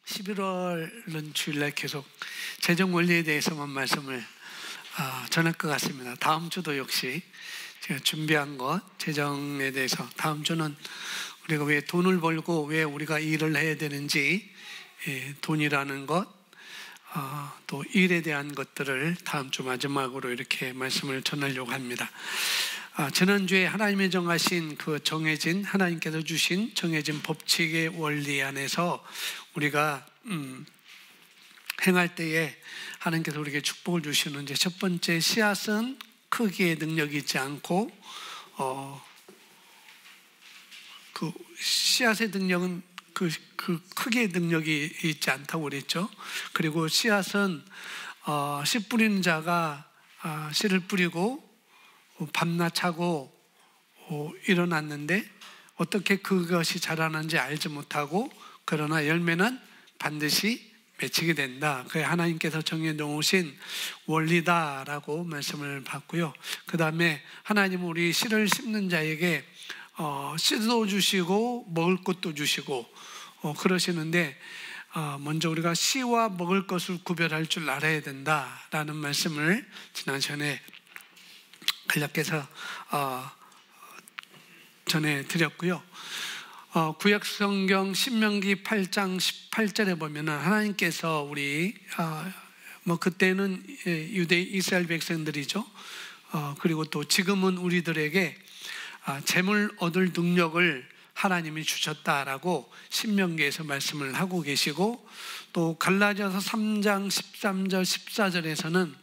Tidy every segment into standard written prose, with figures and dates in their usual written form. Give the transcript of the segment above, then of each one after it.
11월 주일날 계속 재정 원리에 대해서만 말씀을 전할 것 같습니다. 다음 주도 역시 제가 준비한 것, 재정에 대해서 다음 주는 우리가 왜 돈을 벌고 왜 우리가 일을 해야 되는지, 돈이라는 것, 또 일에 대한 것들을 다음 주 마지막으로 이렇게 말씀을 전하려고 합니다. 지난주에 하나님이 정하신 하나님께서 주신 정해진 법칙의 원리 안에서 우리가 행할 때에 하나님께서 우리에게 축복을 주시는 첫 번째, 씨앗은 크기의 능력이 있지 않고 그 씨앗의 능력은 그 크기의 능력이 있지 않다고 그랬죠. 그리고 씨앗은 씨 뿌리는 자가 씨를 뿌리고 밤낮 차고 일어났는데 어떻게 그것이 자라는지 알지 못하고, 그러나 열매는 반드시 맺히게 된다. 그게 하나님께서 정해 놓으신 원리다라고 말씀을 받고요. 그 다음에 하나님은 우리 씨를 심는 자에게 씨도 주시고 먹을 것도 주시고 그러시는데, 먼저 우리가 씨와 먹을 것을 구별할 줄 알아야 된다라는 말씀을 지난 시간에 간략해서 전해드렸고요. 구약 성경 신명기 8장 18절에 보면은 하나님께서 우리 그때는 유대 이스라엘 백성들이죠. 그리고 또 지금은 우리들에게 재물 얻을 능력을 하나님이 주셨다라고 신명기에서 말씀을 하고 계시고, 또 갈라디아서 3장 13절 14절에서는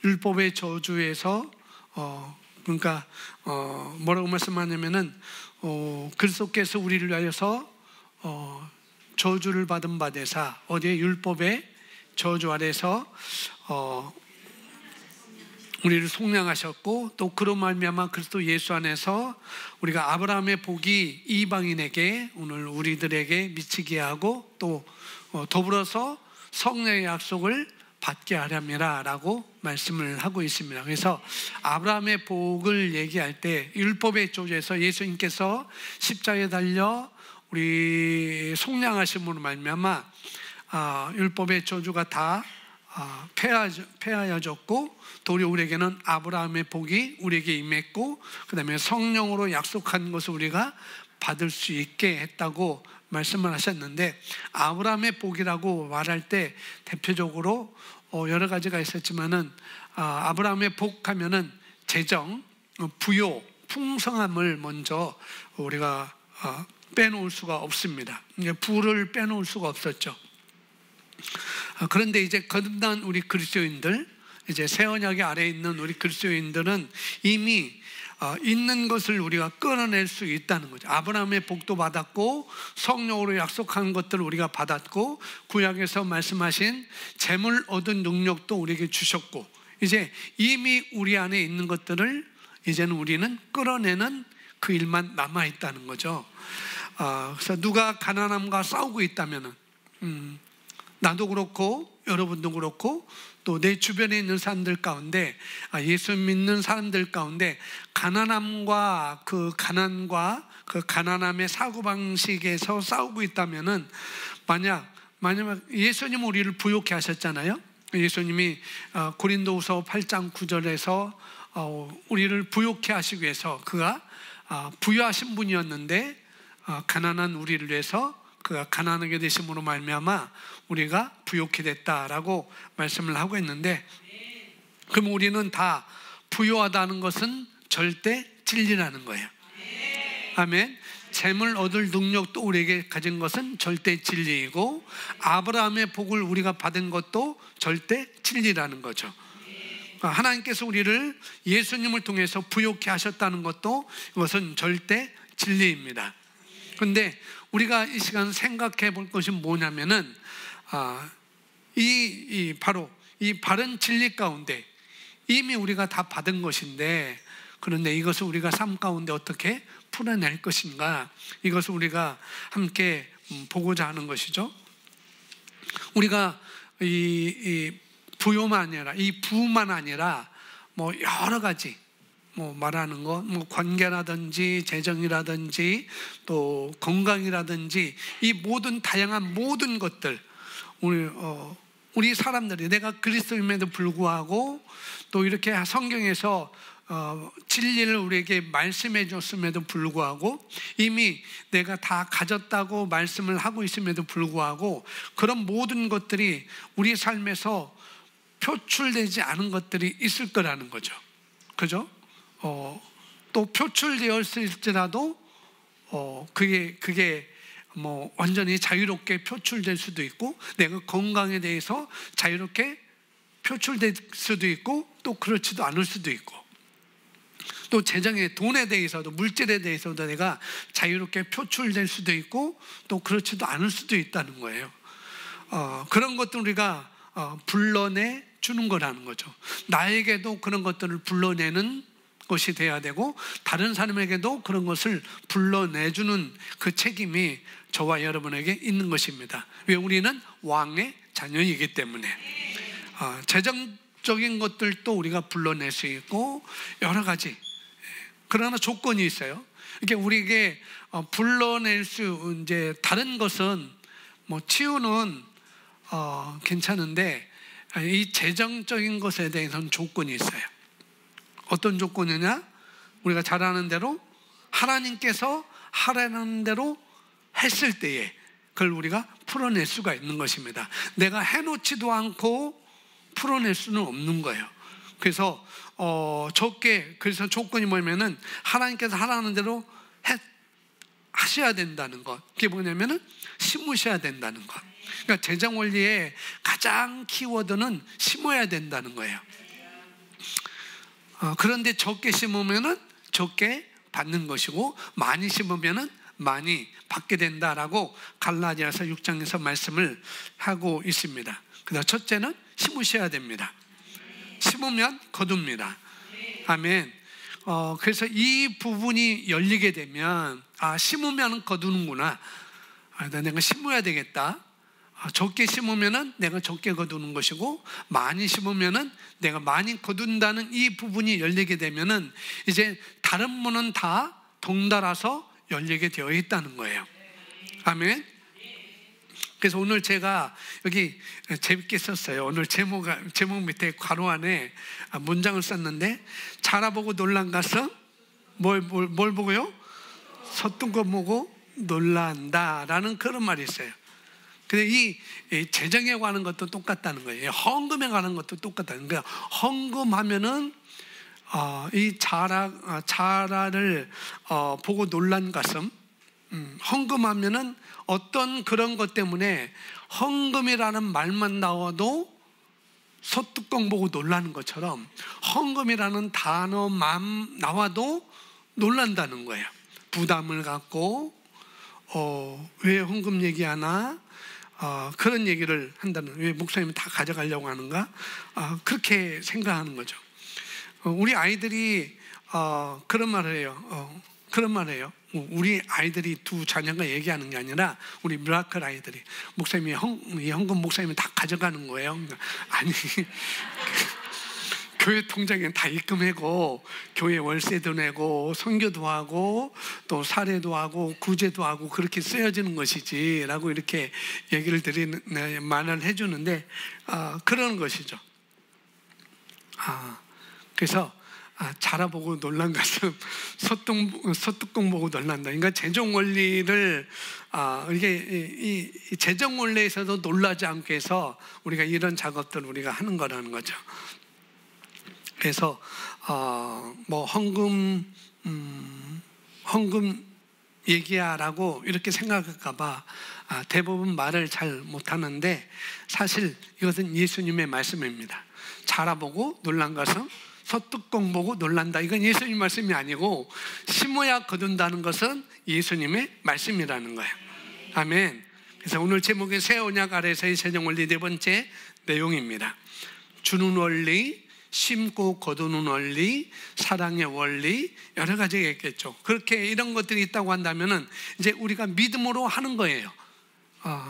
율법의 저주에서 그러니까 뭐라고 말씀하냐면은 그리스도께서 우리를 위하여서 저주를 받은 바 되사, 어디에? 율법의 저주 아래서 우리를 속량하셨고, 또 그로 말미암아 그리스도 예수 안에서 우리가 아브라함의 복이 이방인에게, 오늘 우리들에게 미치게 하고, 또 더불어서 성령의 약속을 받게 하렵니다 라고 말씀을 하고 있습니다. 그래서 아브라함의 복을 얘기할 때 율법의 저주에서 예수님께서 십자가에 달려 우리 속량하심으로 말미암아 율법의 저주가 다 폐하여졌고, 도리어 우리에게는 아브라함의 복이 우리에게 임했고, 그 다음에 성령으로 약속한 것을 우리가 받을 수 있게 했다고 말씀을 하셨는데, 아브라함의 복이라고 말할 때 대표적으로 여러 가지가 있었지만은 아브라함의 복 하면은 재정, 부요, 풍성함을 먼저 우리가 빼놓을 수가 없습니다. 부를 빼놓을 수가 없었죠. 그런데 이제 거듭난 우리 그리스도인들, 이제 새 언약의 아래에 있는 우리 그리스도인들은 이미 있는 것을 우리가 끌어낼 수 있다는 거죠. 아브라함의 복도 받았고, 성령으로 약속한 것들을 우리가 받았고, 구약에서 말씀하신 재물 얻은 능력도 우리에게 주셨고, 이제 이미 우리 안에 있는 것들을 이제는 우리는 끌어내는 그 일만 남아있다는 거죠. 그래서 누가 가난함과 싸우고 있다면은 나도 그렇고 여러분도 그렇고 또 내 주변에 있는 사람들 가운데, 예수 믿는 사람들 가운데 가난함과 그 가난함의 사고방식에서 싸우고 있다면은, 만약 예수님 우리를 부욕해 하셨잖아요. 예수님이 고린도후서 8장 9절에서 우리를 부욕해 하시기 위해서 그가 부유하신 분이었는데 가난한 우리를 위해서 그가 가난하게 되심으로 말미암아 우리가 부욕해 됐다라고 말씀을 하고 있는데, 그럼 우리는 다 부유하다는 것은 절대 진리라는 거예요. 아멘. 재물 얻을 능력도 우리에게 가진 것은 절대 진리이고, 아브라함의 복을 우리가 받은 것도 절대 진리라는 거죠. 하나님께서 우리를 예수님을 통해서 부욕해 하셨다는 것도 이것은 절대 진리입니다. 그런데 우리가 이 시간 생각해 볼 것이 뭐냐면은 바로 이 바른 진리 가운데 이미 우리가 다 받은 것인데, 그런데 이것을 우리가 삶 가운데 어떻게 풀어낼 것인가, 이것을 우리가 함께 보고자 하는 것이죠. 우리가 이 부요만 아니라, 이 부만 아니라 여러 가지 뭐 말하는 거, 뭐 관계라든지 재정이라든지 또 건강이라든지 이 모든 다양한 모든 것들, 우리 사람들이, 내가 그리스도임에도 불구하고 또 이렇게 성경에서 진리를 우리에게 말씀해 줬음에도 불구하고 이미 내가 다 가졌다고 말씀을 하고 있음에도 불구하고 그런 모든 것들이 우리 삶에서 표출되지 않은 것들이 있을 거라는 거죠. 그죠? 또 표출되었을지라도 그게 뭐 완전히 자유롭게 표출될 수도 있고, 내가 건강에 대해서 자유롭게 표출될 수도 있고, 또 그렇지도 않을 수도 있고, 또 재정의 돈에 대해서도, 물질에 대해서도 내가 자유롭게 표출될 수도 있고, 또 그렇지도 않을 수도 있다는 거예요. 그런 것들 우리가 불러내 주는 거라는 거죠. 나에게도 그런 것들을 불러내는 것이 돼야 되고, 다른 사람에게도 그런 것을 불러내주는 그 책임이 저와 여러분에게 있는 것입니다. 왜? 우리는 왕의 자녀이기 때문에. 재정적인 것들도 우리가 불러낼 수 있고 여러 가지. 그러나 조건이 있어요. 이게 우리에게 불러낼 수, 이제 다른 것은 뭐 치유는 괜찮은데 이 재정적인 것에 대해서는 조건이 있어요. 어떤 조건이냐? 우리가 잘 아는 대로 하나님께서 하라는 대로 했을 때에 그걸 우리가 풀어낼 수가 있는 것입니다. 내가 해놓지도 않고 풀어낼 수는 없는 거예요. 그래서 그래서 조건이 뭐냐면은 하나님께서 하라는 대로 하셔야 된다는 것. 그게 뭐냐면은 심으셔야 된다는 것. 그러니까 재정 원리의 가장 키워드는 심어야 된다는 거예요. 그런데 적게 심으면은 적게 받는 것이고, 많이 심으면은 많이 받게 된다라고 갈라디아서 6장에서 말씀을 하고 있습니다. 그다음 첫째는 심으셔야 됩니다. 심으면 거둡니다. 아멘. 그래서 이 부분이 열리게 되면, 심으면 거두는구나. 내가 심어야 되겠다. 적게 심으면은 내가 적게 거두는 것이고, 많이 심으면은 내가 많이 거둔다는 이 부분이 열리게 되면은 이제 다른 문은 다 덩달아서 열리게 되어 있다는 거예요. 아멘. 그래서 오늘 제가 여기 재밌게 썼어요. 오늘 제목 밑에 괄호 안에 문장을 썼는데, 자라보고 놀란 가슴, 뭘 보고요? 섰던 거 보고 놀란다라는 그런 말이 있어요. 근데 이 재정에 관한 것도 똑같다는 거예요. 헌금에 관한 것도 똑같다는 거예요. 헌금하면은 이 자라를 보고 놀란 가슴, 헌금하면은 어떤 그런 것 때문에 헌금이라는 말만 나와도 소뚜껑 보고 놀라는 것처럼 헌금이라는 단어만 나와도 놀란다는 거예요. 부담을 갖고 왜 헌금 얘기하나, 그런 얘기를 한다는, 왜 목사님이 다 가져가려고 하는가, 그렇게 생각하는 거죠. 우리 아이들이 그런 말을 해요. 그런 말을 해요. 우리 아이들이 두 자녀가 얘기하는 게 아니라 우리 미라클 아이들이, 목사님이 헌금 목사님이 다 가져가는 거예요. 아니, 교회 통장에 다 입금하고 교회 월세도 내고 선교도 하고 또 사례도 하고 구제도 하고 그렇게 쓰여지는 것이지 라고 이렇게 얘기를 말을 해주는데, 그런 것이죠. 그래서 자라보고 놀란 가슴, 소뚜껑 보고 놀란다. 그러니까 재정 원리를 이게 이 재정 원리에서도 놀라지 않게 해서 우리가 이런 작업들을 우리가 하는 거라는 거죠. 그래서 뭐 헌금 얘기야라고 이렇게 생각할까봐 대부분 말을 잘 못하는데, 사실 이것은 예수님의 말씀입니다. 자라보고 놀란 가슴, 소뚜껑 보고 놀란다. 이건 예수님 말씀이 아니고 심어야 거둔다는 것은 예수님의 말씀이라는 거예요. 아멘. 그래서 오늘 제목은 새 언약 아래서의 재정 원리 네 번째 내용입니다. 주는 원리, 심고 거두는 원리, 사랑의 원리, 여러 가지가 있겠죠. 그렇게 이런 것들이 있다고 한다면은 이제 우리가 믿음으로 하는 거예요.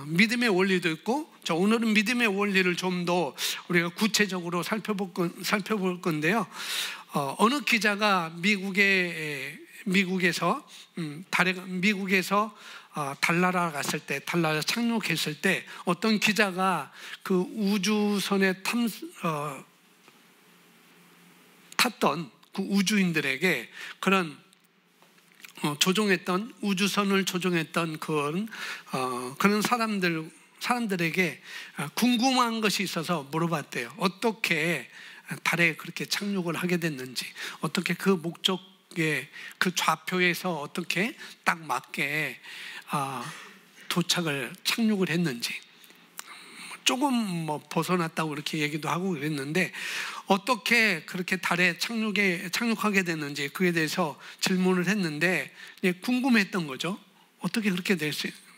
믿음의 원리도 있고, 오늘은 믿음의 원리를 좀 더 우리가 구체적으로 살펴볼 건데요. 어느 기자가 미국에서 달나라 갔을 때, 달나라 착륙했을 때 어떤 기자가 그 우주선에 탔던 그 우주인들에게 그런 우주선을 조종했던 그런 사람들에게 궁금한 것이 있어서 물어봤대요. 어떻게 달에 그렇게 착륙을 하게 됐는지, 어떻게 그 목적에, 그 좌표에서 어떻게 딱 맞게 착륙을 했는지, 조금 벗어났다고 그렇게 얘기도 하고 그랬는데, 어떻게 그렇게 달에 착륙하게 됐는지 그에 대해서 질문을 했는데, 궁금했던 거죠. 어떻게 그렇게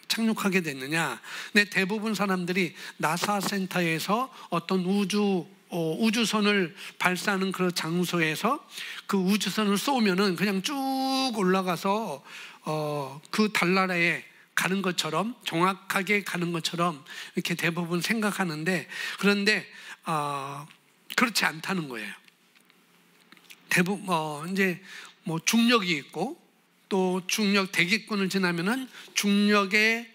착륙하게 됐느냐. 근데 대부분 사람들이 나사 센터에서 어떤 우주선을 발사하는 그 장소에서 그 우주선을 쏘면은 그냥 쭉 올라가서 그 달나라에 가는 것처럼, 정확하게 가는 것처럼 이렇게 대부분 생각하는데, 그런데 그렇지 않다는 거예요. 대부분 이제 중력이 있고, 또 중력 대기권을 지나면은 중력의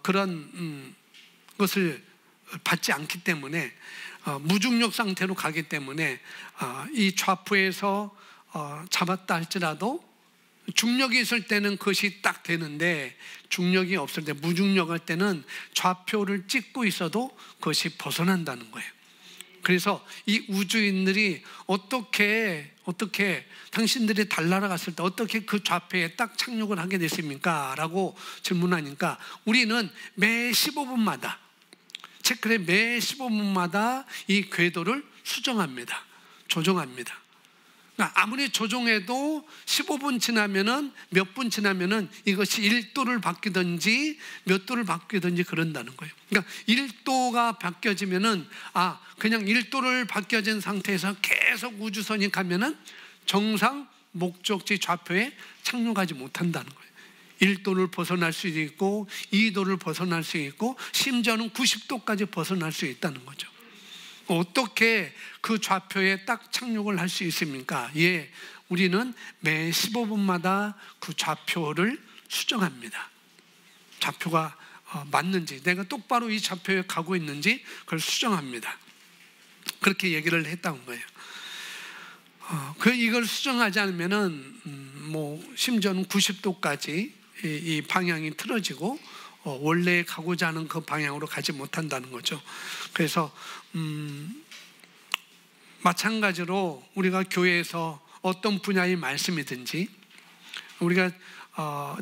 그런 것을 받지 않기 때문에 무중력 상태로 가기 때문에 이 좌표에서 잡았다 할지라도 중력이 있을 때는 그것이 딱 되는데, 중력이 없을 때, 무중력할 때는 좌표를 찍고 있어도 그것이 벗어난다는 거예요. 그래서 이 우주인들이 어떻게 당신들이 달나라 갔을 때 어떻게 그 좌표에 딱 착륙을 하게 됐습니까? 라고 질문하니까, 우리는 매 15분마다 이 궤도를 수정합니다. 조정합니다. 아무리 조종해도 15분 지나면은, 몇 분 지나면은 이것이 1도를 바뀌든지 몇 도를 바뀌든지 그런다는 거예요. 그러니까 1도가 바뀌어지면은 그냥 1도를 바뀌어진 상태에서 계속 우주선이 가면은 정상 목적지 좌표에 착륙하지 못한다는 거예요. 1도를 벗어날 수 있고 2도를 벗어날 수 있고 심지어는 90도까지 벗어날 수 있다는 거죠. 어떻게 그 좌표에 딱 착륙을 할 수 있습니까? 우리는 매 15분마다 그 좌표를 수정합니다. 좌표가 맞는지, 내가 똑바로 이 좌표에 가고 있는지 그걸 수정합니다. 그렇게 얘기를 했다는 거예요. 이걸 수정하지 않으면은 심지어는 90도까지 이 방향이 틀어지고 원래 가고자 하는 그 방향으로 가지 못한다는 거죠. 그래서 마찬가지로 우리가 교회에서 어떤 분야의 말씀이든지, 우리가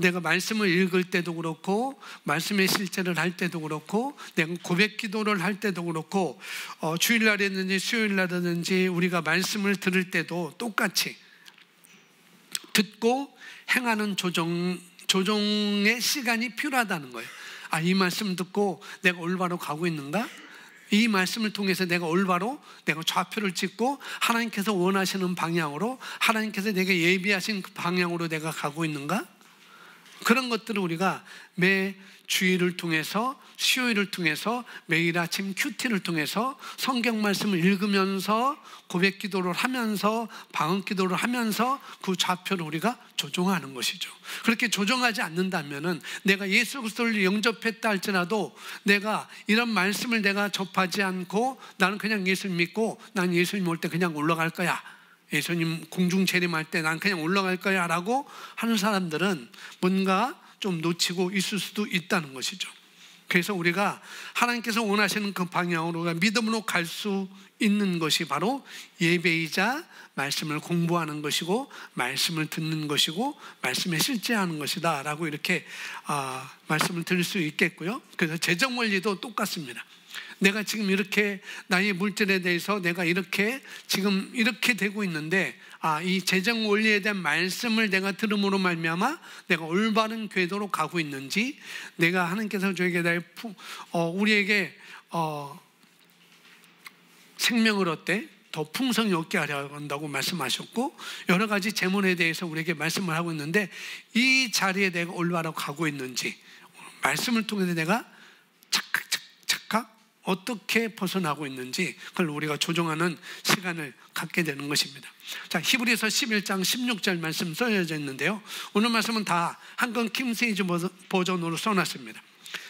내가 말씀을 읽을 때도 그렇고, 말씀의 실제를 할 때도 그렇고, 내가 고백 기도를 할 때도 그렇고, 주일날이든지 수요일날이든지 우리가 말씀을 들을 때도 똑같이 듣고 행하는 조정의 시간이 필요하다는 거예요. 이 말씀 듣고 내가 올바로 가고 있는가? 이 말씀을 통해서 내가 좌표를 찍고 하나님께서 원하시는 방향으로, 하나님께서 내게 예비하신 그 방향으로 내가 가고 있는가? 그런 것들을 우리가 매 주일을 통해서, 수요일을 통해서, 매일 아침 큐티를 통해서 성경 말씀을 읽으면서, 고백 기도를 하면서, 방언 기도를 하면서 그 좌표를 우리가 조정하는 것이죠. 그렇게 조정하지 않는다면은, 내가 예수 그리스도를 영접했다 할지라도 내가 이런 말씀을 내가 접하지 않고 나는 그냥 예수를 믿고 난 예수님 올 때 그냥 올라갈 거야, 예수님 공중 재림할 때 난 그냥 올라갈 거야 라고 하는 사람들은 뭔가 좀 놓치고 있을 수도 있다는 것이죠. 그래서 우리가 하나님께서 원하시는 그 방향으로 믿음으로 갈 수 있는 것이 바로 예배이자 말씀을 공부하는 것이고, 말씀을 듣는 것이고, 말씀에 실제하는 것이다 라고 이렇게 말씀을 드릴 수 있겠고요. 그래서 재정 원리도 똑같습니다. 내가 지금 이렇게 나의 물질에 대해서 내가 지금 이렇게 되고 있는데, 이 재정 원리에 대한 말씀을 내가 들음으로 말미암아 내가 올바른 궤도로 가고 있는지, 내가 하나님께서 우리에게 생명을 얻되 더 풍성히 얻게 하려 한다고 말씀하셨고, 여러 가지 재물에 대해서 우리에게 말씀을 하고 있는데, 이 자리에 내가 올바로 가고 있는지, 말씀을 통해서 내가 어떻게 벗어나고 있는지 그걸 우리가 조정하는 시간을 갖게 되는 것입니다. 자, 히브리서 11장 16절 말씀 써져 있는데요, 오늘 말씀은 다 한권 킹세이즈 버전으로 써놨습니다.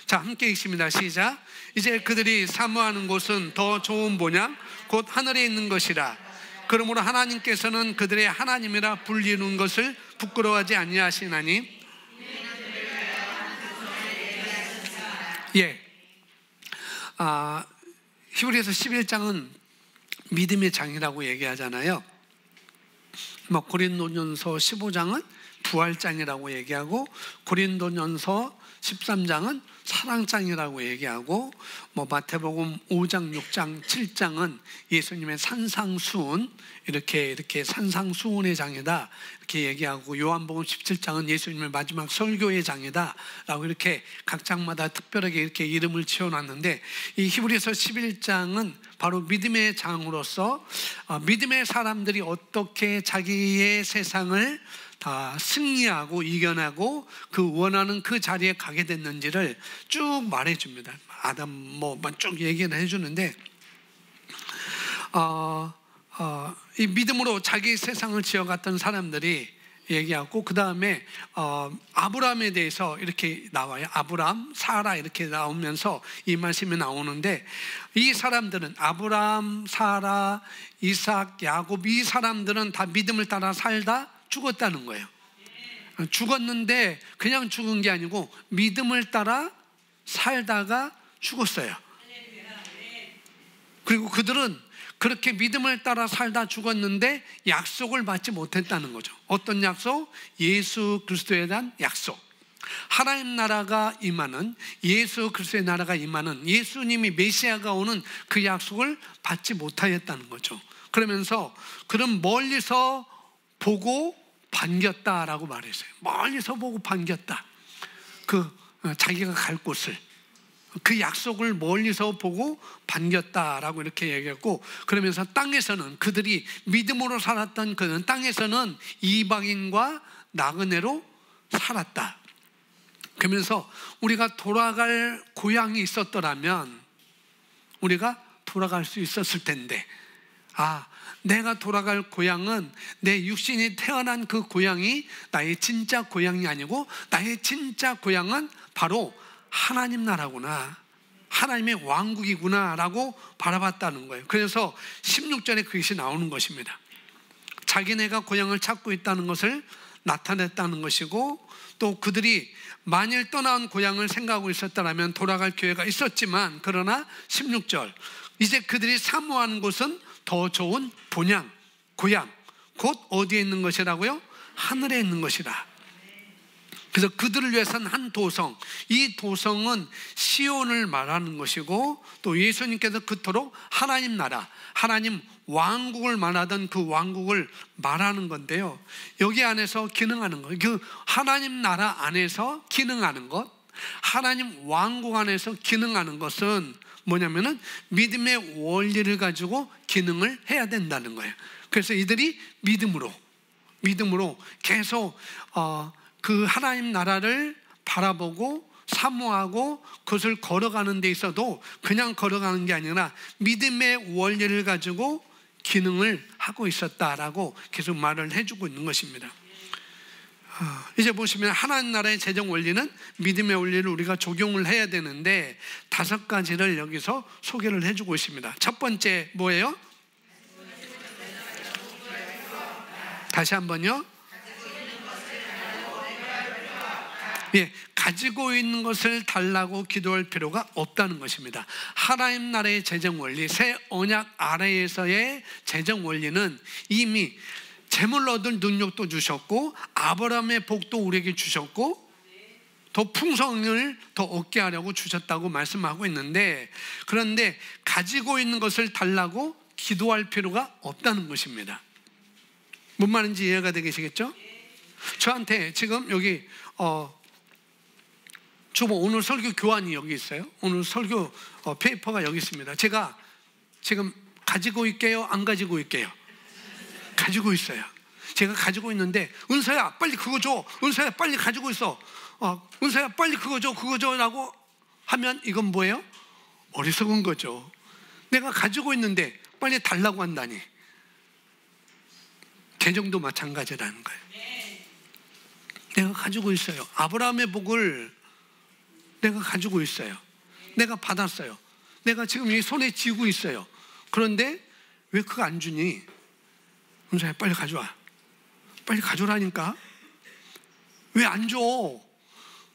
자, 함께 읽습니다. 시작. 이제 그들이 사모하는 곳은 더 좋은 본향 곧 하늘에 있는 것이라. 그러므로 하나님께서는 그들의 하나님이라 불리는 것을 부끄러워하지 아니하시나니. 히브리서 11장은 믿음의 장이라고 얘기하잖아요. 고린도전서 15장은 부활장이라고 얘기하고, 고린도전서 13장은 사랑장이라고 얘기하고, 마태복음 5장, 6장, 7장은 예수님의 산상수훈, 이렇게 산상수훈의 장이다 이렇게 얘기하고, 요한복음 17장은 예수님의 마지막 설교의 장이다 라고 이렇게 각 장마다 특별하게 이렇게 이름을 지어놨는데, 이 히브리서 11장은 바로 믿음의 장으로서 믿음의 사람들이 어떻게 자기의 세상을 다 승리하고 이겨내고 그 원하는 그 자리에 가게 됐는지를 쭉 말해줍니다. 아담 쭉 얘기를 해주는데, 이 믿음으로 자기 세상을 지어갔던 사람들이 얘기하고, 그 다음에 아브라함에 대해서 이렇게 나와요. 아브라함, 사라 이렇게 나오면서 이 말씀이 나오는데, 이 사람들은 아브라함, 사라, 이삭, 야곱, 이 사람들은 다 믿음을 따라 살다 죽었다는 거예요. 죽었는데 그냥 죽은 게 아니고 믿음을 따라 살다가 죽었어요. 그리고 그들은 그렇게 믿음을 따라 살다 죽었는데 약속을 받지 못했다는 거죠. 어떤 약속? 예수 그리스도에 대한 약속. 하나님 나라가 임하는, 예수 그리스도의 나라가 임하는, 예수님이 메시아가 오는 그 약속을 받지 못하였다는 거죠. 그러면서 그는 멀리서 보고 반겼다라고 말했어요. 멀리서 보고 반겼다. 자기가 갈 곳을, 그 약속을 멀리서 보고 반겼다라고 이렇게 얘기했고, 그러면서 땅에서는, 그들이 믿음으로 살았던 그는 땅에서는 이방인과 나그네로 살았다. 그러면서 우리가 돌아갈 고향이 있었더라면 우리가 돌아갈 수 있었을 텐데, 내가 돌아갈 고향은 내 육신이 태어난 그 고향이 나의 진짜 고향이 아니고, 나의 진짜 고향은 바로 하나님 나라구나, 하나님의 왕국이구나 라고 바라봤다는 거예요. 그래서 16절에 그것이 나오는 것입니다. 자기네가 고향을 찾고 있다는 것을 나타냈다는 것이고, 또 그들이 만일 떠나온 고향을 생각하고 있었다면 돌아갈 기회가 있었지만, 그러나 16절, 이제 그들이 사모하는 곳은 더 좋은 본향, 고향, 곧 어디에 있는 것이라고요? 하늘에 있는 것이라. 그래서 그들을 위해서는 한 도성, 이 도성은 시온을 말하는 것이고, 또 예수님께서 그토록 하나님 나라, 하나님 왕국을 말하던 그 왕국을 말하는 건데요, 여기 안에서 기능하는 것, 그 하나님 나라 안에서 기능하는 것, 하나님 왕국 안에서 기능하는 것은 뭐냐면은 믿음의 원리를 가지고 기능을 해야 된다는 거예요. 그래서 이들이 믿음으로 계속 그 하나님 나라를 바라보고 사모하고 그것을 걸어가는 데 있어도 그냥 걸어가는 게 아니라 믿음의 원리를 가지고 기능을 하고 있었다라고 계속 말을 해주고 있는 것입니다. 이제 보시면 하나님 나라의 재정 원리는 믿음의 원리를 우리가 적용을 해야 되는데, 5가지를 여기서 소개를 해주고 있습니다. 첫 번째 뭐예요? 다시 한번요. 가지고 있는 것을 달라고 기도할 필요가 없다는 것입니다. 하나님 나라의 재정 원리, 새 언약 아래에서의 재정 원리는 이미 재물 얻을 능력도 주셨고, 아브라함의 복도 우리에게 주셨고, 더 풍성을 더 얻게 하려고 주셨다고 말씀하고 있는데, 그런데 가지고 있는 것을 달라고 기도할 필요가 없다는 것입니다. 뭔 말인지 이해가 되시겠죠? 저한테 지금 여기 주보 오늘 설교 교환이 여기 있어요. 오늘 설교 페이퍼가 여기 있습니다. 제가 지금 가지고 있게요, 안 가지고 있게요? 가지고 있어요. 제가 가지고 있는데, 은서야 빨리 그거 줘, 은서야 빨리 가지고 있어, 은서야 빨리 그거 줘 라고 하면 이건 뭐예요? 어리석은 거죠. 내가 가지고 있는데 빨리 달라고 한다니. 개정도 마찬가지라는 거예요. 내가 가지고 있어요. 아브라함의 복을 내가 가지고 있어요. 내가 받았어요. 내가 지금 이 손에 쥐고 있어요. 그런데 왜 그거 안 주니? 은사야, 빨리 가져와. 빨리 가져라니까. 왜 안 줘?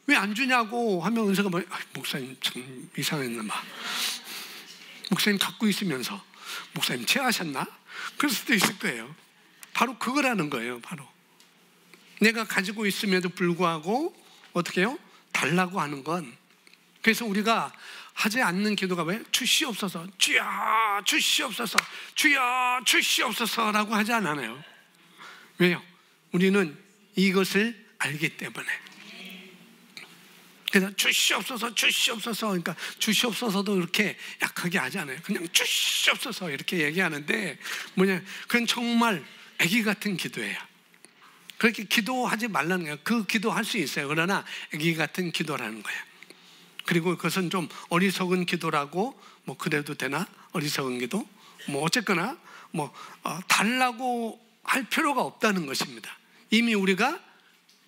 왜 안 주냐고 하면 은사가 뭐, 목사님 참 이상했나 봐. 목사님 갖고 있으면서 목사님 체하셨나? 그럴 수도 있을 거예요. 바로 그거라는 거예요. 바로 내가 가지고 있음에도 불구하고 어떻게 해요? 달라고 하는 건. 그래서 우리가 하지 않는 기도가 왜? 주시옵소서, 주여 주시옵소서, 주여 주시옵소서라고 하지 않아요. 왜요? 우리는 이것을 알기 때문에. 그래서 주시옵소서 주시옵소서, 그러니까 주시옵소서도 이렇게 약하게 하지 않아요. 그냥 주시옵소서 이렇게 얘기하는데 뭐냐, 그건 정말 아기 같은 기도예요. 그렇게 기도하지 말라는 거예요. 그 기도할 수 있어요. 그러나 아기 같은 기도라는 거예요. 그리고 그것은 좀 어리석은 기도라고 뭐 그래도 되나? 어리석은 기도? 뭐 어쨌거나 뭐 달라고 할 필요가 없다는 것입니다. 이미 우리가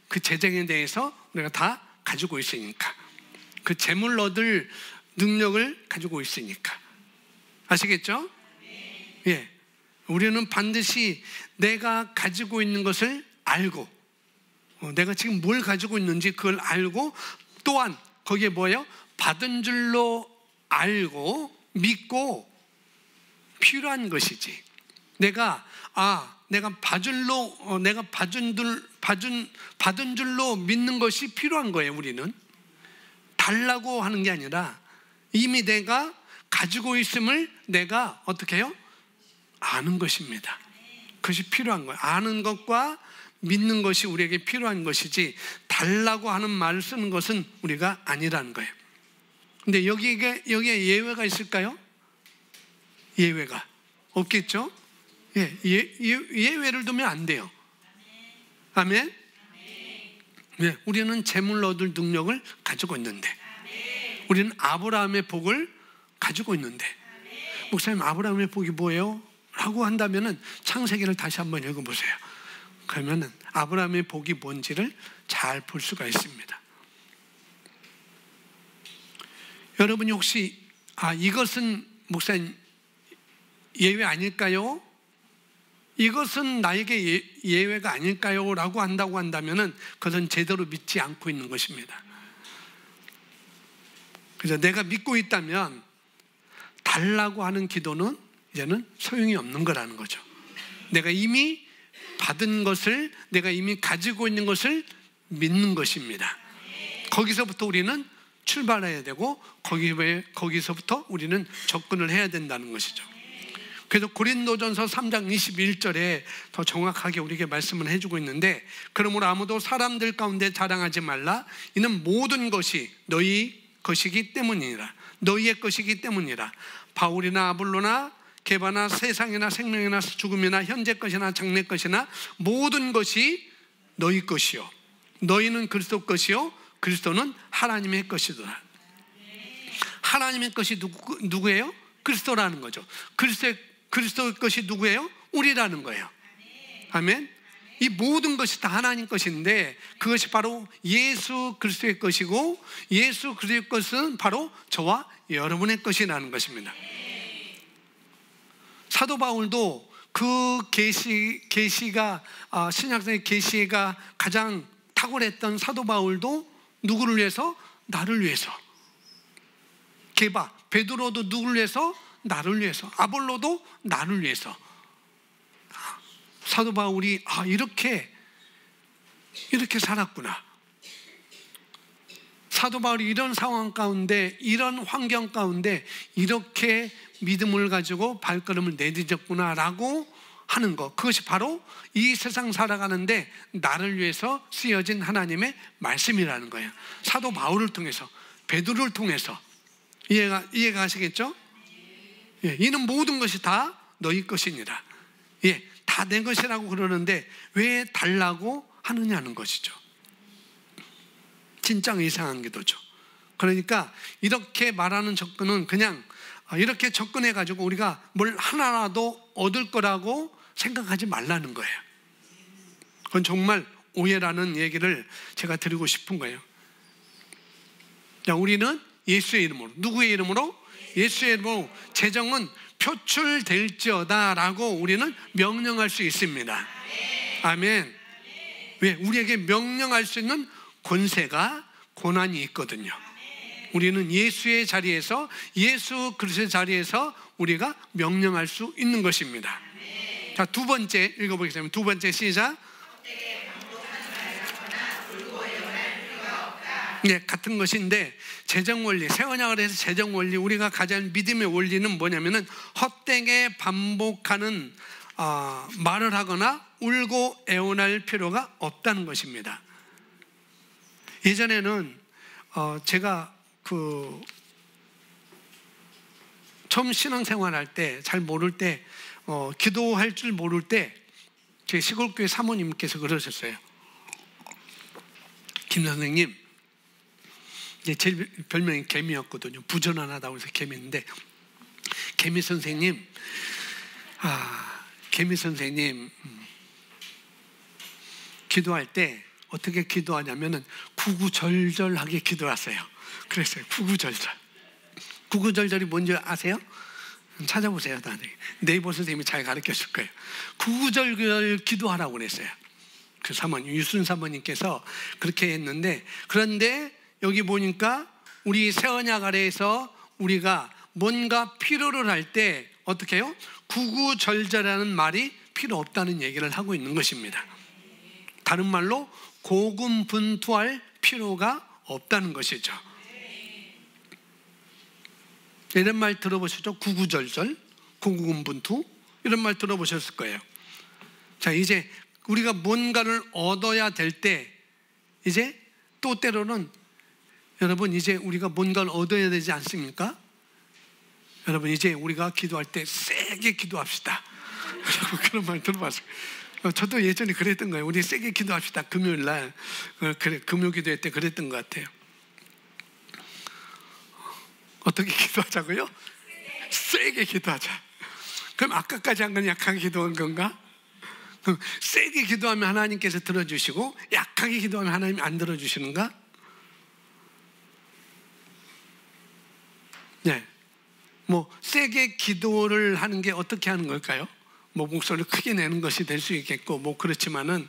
그 재정에 대해서 우리가 다 가지고 있으니까, 그 재물 얻을 능력을 가지고 있으니까. 아시겠죠? 예, 우리는 반드시 내가 가지고 있는 것을 알고, 내가 지금 뭘 가지고 있는지 그걸 알고, 또한 거기에 뭐예요? 받은 줄로 알고 믿고 필요한 것이지. 내가 받은 줄로 믿는 것이 필요한 거예요. 우리는 달라고 하는 게 아니라 이미 내가 가지고 있음을 내가 어떻게 해요? 아는 것입니다. 그것이 필요한 거예요. 아는 것과 믿는 것이 우리에게 필요한 것이지, 달라고 하는 말을 쓰는 것은 우리가 아니라는 거예요. 근데 여기에 예외가 있을까요? 예외가 없겠죠? 예외를 두면 안 돼요. 아멘? 네, 우리는 재물 얻을 능력을 가지고 있는데, 우리는 아브라함의 복을 가지고 있는데, 목사님 아브라함의 복이 뭐예요? 라고 한다면은 창세기를 다시 한번 읽어보세요. 그러면은 아브라함의 복이 뭔지를 잘 볼 수가 있습니다. 여러분이 혹시 이것은 목사님 예외 아닐까요? 이것은 나에게 예외가 아닐까요? 라고 한다고 한다면은 그것은 제대로 믿지 않고 있는 것입니다. 그래서 내가 믿고 있다면 달라고 하는 기도는 이제는 소용이 없는 거라는 거죠. 내가 이미 받은 것을, 내가 이미 가지고 있는 것을 믿는 것입니다. 거기서부터 우리는 출발해야 되고 거기서부터 우리는 접근을 해야 된다는 것이죠. 그래서 고린도전서 3장 21절에 더 정확하게 우리에게 말씀을 해주고 있는데, 그러므로 아무도 사람들 가운데 자랑하지 말라. 이는 모든 것이 너희 것이기 때문이라. 너희의 것이기 때문이라. 바울이나 아볼로나 게바나 세상이나 생명이나 죽음이나 현재 것이나 장래 것이나 모든 것이 너희 것이요, 너희는 그리스도 것이요, 그리스도는 하나님의 것이더라. 하나님의 것이 누구예요? 그리스도라는 거죠. 그리스도의 것이 누구예요? 우리라는 거예요. 아멘. 이 모든 것이 다 하나님 것인데 그것이 바로 예수 그리스도의 것이고, 예수 그리스도의 것은 바로 저와 여러분의 것이라는 것입니다. 사도 바울도 그 계시가 신약성의 계시가 가장 탁월했던 사도 바울도 누구를 위해서? 나를 위해서. 베드로도 누구를 위해서? 나를 위해서. 아볼로도 나를 위해서. 사도 바울이 이렇게 살았구나. 사도 바울이 이런 상황 가운데, 이런 환경 가운데 이렇게 믿음을 가지고 발걸음을 내딛었구나라고 하는 것, 그것이 바로 이 세상 살아가는데 나를 위해서 쓰여진 하나님의 말씀이라는 거예요. 사도 바울을 통해서, 베드로를 통해서. 이해가 가시겠죠? 예, 이는 모든 것이 다 너희 것이니라. 예, 다 내 것이라고 그러는데 왜 달라고 하느냐는 것이죠. 진짜 이상한 기도죠. 그러니까 이렇게 말하는 접근은 그냥 이렇게 접근해가지고 우리가 뭘 하나라도 얻을 거라고 생각하지 말라는 거예요. 그건 정말 오해라는 얘기를 제가 드리고 싶은 거예요. 자, 우리는 예수의 이름으로, 누구의 이름으로? 예수의 이름으로 재정은 표출될지어다 라고 우리는 명령할 수 있습니다. 아멘. 왜? 우리에게 명령할 수 있는 권세가, 권한이 있거든요. 우리는 예수의 자리에서, 예수 그리스도의 자리에서 우리가 명령할 수 있는 것입니다. 자, 두 번째 읽어보겠습니다. 두 번째 시작. 네, 같은 것인데 재정원리, 새 언약을 해서 재정원리, 우리가 가진 믿음의 원리는 뭐냐면은 헛되게 반복하는 말을 하거나 울고 애원할 필요가 없다는 것입니다. 예전에는 제가 처음 신앙생활할 때, 잘 모를 때, 기도할 줄 모를 때 제 시골교회 사모님께서 그러셨어요. 김 선생님, 제 별명이 개미였거든요. 부전환하다고 해서 개미인데, 개미 선생님, 개미 선생님, 기도할 때 어떻게 기도하냐면은 구구절절하게 기도하세요. 그랬어요. 구구절절. 구구절절이 뭔지 아세요? 찾아보세요. 네이버 선생님이 잘 가르쳐 줄 거예요. 구구절절 기도하라고 그랬어요. 그 사모님, 유순 사모님께서 그렇게 했는데, 그런데 여기 보니까 우리 새 언약 아래에서 우리가 뭔가 필요를 할 때 어떻게 해요? 구구절절하는 말이 필요 없다는 얘기를 하고 있는 것입니다. 다른 말로 고군분투할 필요가 없다는 것이죠. 이런 말 들어보셨죠? 구구절절, 고군분투, 이런 말 들어보셨을 거예요. 자, 이제 우리가 뭔가를 얻어야 될 때, 이제 또 때로는 여러분, 이제 우리가 뭔가를 얻어야 되지 않습니까? 여러분, 이제 우리가 기도할 때 세게 기도합시다. 그런 말 들어봤어요. 저도 예전에 그랬던 거예요. 우리 세게 기도합시다. 금요일 날, 금요 기도회 때 그랬던 것 같아요. 어떻게 기도하자고요? 세게 기도하자. 그럼 아까까지 한 건 약하게 기도한 건가? 그럼 세게 기도하면 하나님께서 들어주시고 약하게 기도하면 하나님이 안 들어주시는가? 네. 세게 기도를 하는 게 어떻게 하는 걸까요? 목소리를 크게 내는 것이 될 수 있겠고, 그렇지만은,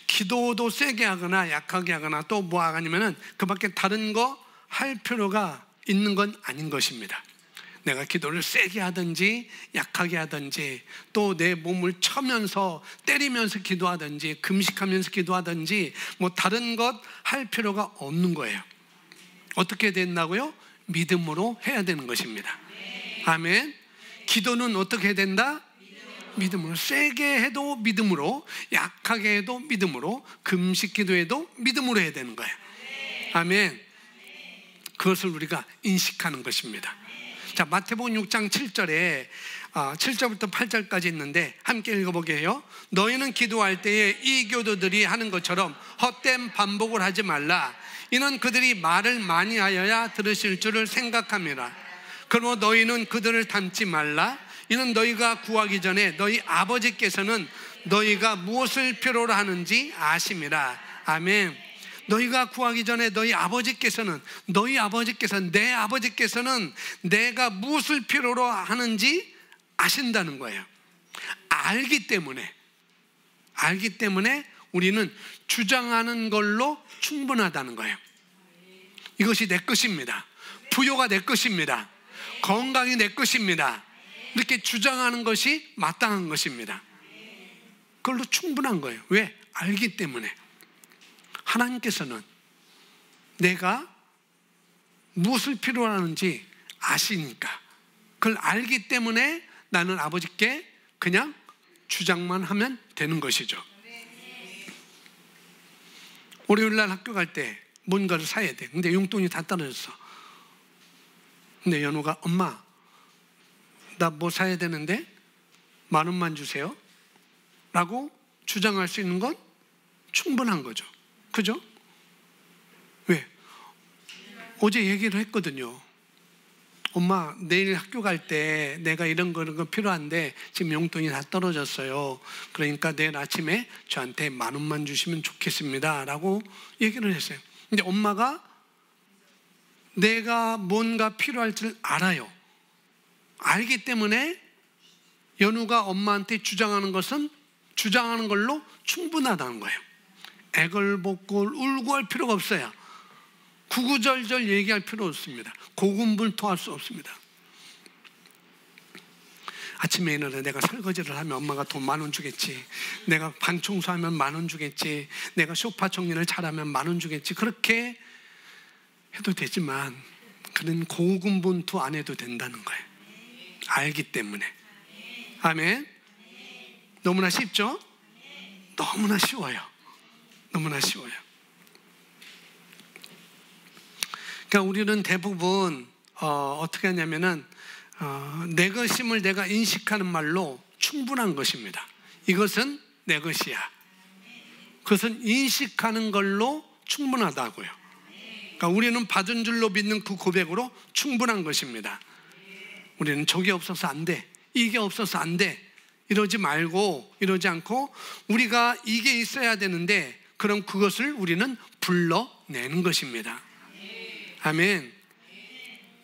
기도도 세게 하거나 약하게 하거나 또 뭐 아니면은 그 밖에 다른 거 할 필요가 있는 건 아닌 것입니다. 내가 기도를 세게 하든지 약하게 하든지 또 내 몸을 쳐면서 때리면서 기도하든지 금식하면서 기도하든지 다른 것 할 필요가 없는 거예요. 어떻게 된다고요? 믿음으로 해야 되는 것입니다. 아멘. 기도는 어떻게 해야 된다? 믿음으로. 세게 해도 믿음으로, 약하게 해도 믿음으로, 금식 기도해도 믿음으로 해야 되는 거예요. 아멘. 그것을 우리가 인식하는 것입니다. 자, 마태복음 6장 7절에 7절부터 8절까지 있는데 함께 읽어보게 해요. 너희는 기도할 때에 이 교도들이 하는 것처럼 헛된 반복을 하지 말라. 이는 그들이 말을 많이 하여야 들으실 줄을 생각함이라. 그러므로 너희는 그들을 닮지 말라. 이는 너희가 구하기 전에 너희 아버지께서는 너희가 무엇을 필요로 하는지 아심이라. 아멘. 너희가 구하기 전에 너희 아버지께서는, 내 아버지께서는 내가 무엇을 필요로 하는지 아신다는 거예요. 알기 때문에 우리는 주장하는 걸로 충분하다는 거예요. 이것이 내 것입니다. 부요가 내 것입니다. 건강이 내 것입니다. 이렇게 주장하는 것이 마땅한 것입니다. 그걸로 충분한 거예요. 왜? 알기 때문에. 하나님께서는 내가 무엇을 필요로 하는지 아시니까, 그걸 알기 때문에 나는 아버지께 그냥 주장만 하면 되는 것이죠. 월요일날 학교 갈 때 뭔가를 사야 돼. 근데 용돈이 다 떨어졌어. 근데 연우가, 엄마, 나 뭐 사야 되는데 10,000원만 주세요 라고 주장할 수 있는 건 충분한 거죠. 그죠? 왜? 어제 얘기를 했거든요. 엄마, 내일 학교 갈 때 내가 이런 거 필요한데 지금 용돈이 다 떨어졌어요. 그러니까 내일 아침에 저한테 10,000원만 주시면 좋겠습니다 라고 얘기를 했어요. 근데 엄마가 내가 뭔가 필요할 줄 알아요. 알기 때문에 연우가 엄마한테 주장하는 것은 주장하는 걸로 충분하다는 거예요. 애걸복걸 울고 할 필요가 없어요. 구구절절 얘기할 필요 없습니다. 고군분투할 수 없습니다. 아침에 일어나 내가 설거지를 하면 엄마가 돈 10,000원 주겠지. 내가 방 청소하면 10,000원 주겠지. 내가 소파 정리를 잘하면 10,000원 주겠지. 그렇게 해도 되지만 그는 고군분투 안 해도 된다는 거예요. 알기 때문에. 아멘. 너무나 쉽죠? 너무나 쉬워요. 너무나 쉬워요. 그러니까 우리는 대부분 어떻게 하냐면은 내 것임을 내가 인식하는 말로 충분한 것입니다. 이것은 내 것이야. 그것은 인식하는 걸로 충분하다고요. 그러니까 우리는 받은 줄로 믿는 그 고백으로 충분한 것입니다. 우리는 저게 없어서 안 돼, 이게 없어서 안 돼, 이러지 말고, 이러지 않고 우리가 이게 있어야 되는데 그럼 그것을 우리는 불러내는 것입니다. 아멘.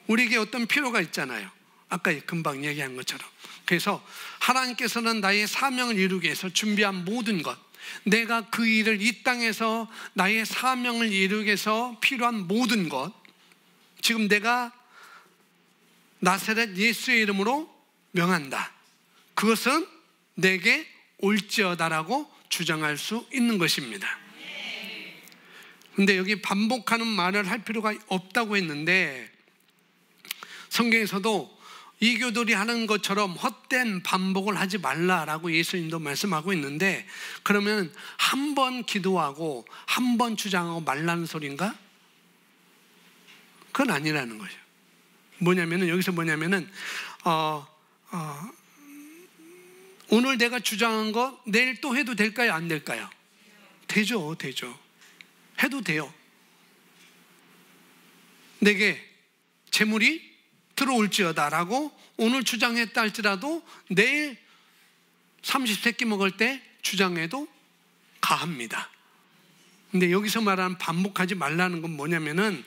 우리에게 어떤 필요가 있잖아요. 아까 금방 얘기한 것처럼. 그래서 하나님께서는 나의 사명을 이루기 위해서 준비한 모든 것, 내가 그 일을 이 땅에서 나의 사명을 이루기 위해서 필요한 모든 것, 지금 내가 나사렛 예수의 이름으로 명한다. 그것은 내게 올지어다라고 주장할 수 있는 것입니다. 근데 여기 반복하는 말을 할 필요가 없다고 했는데 성경에서도 이교들이 하는 것처럼 헛된 반복을 하지 말라라고 예수님도 말씀하고 있는데, 그러면 한 번 기도하고 한 번 주장하고 말라는 소린가? 그건 아니라는 거죠. 뭐냐면은 여기서 뭐냐면은 오늘 내가 주장한 거 내일 또 해도 될까요? 안 될까요? 되죠. 해도 돼요. 내게 재물이 들어올지어다라고 오늘 주장했다 할지라도 내일 30세끼 먹을 때 주장해도 가합니다. 근데 여기서 말하는 반복하지 말라는 건 뭐냐면은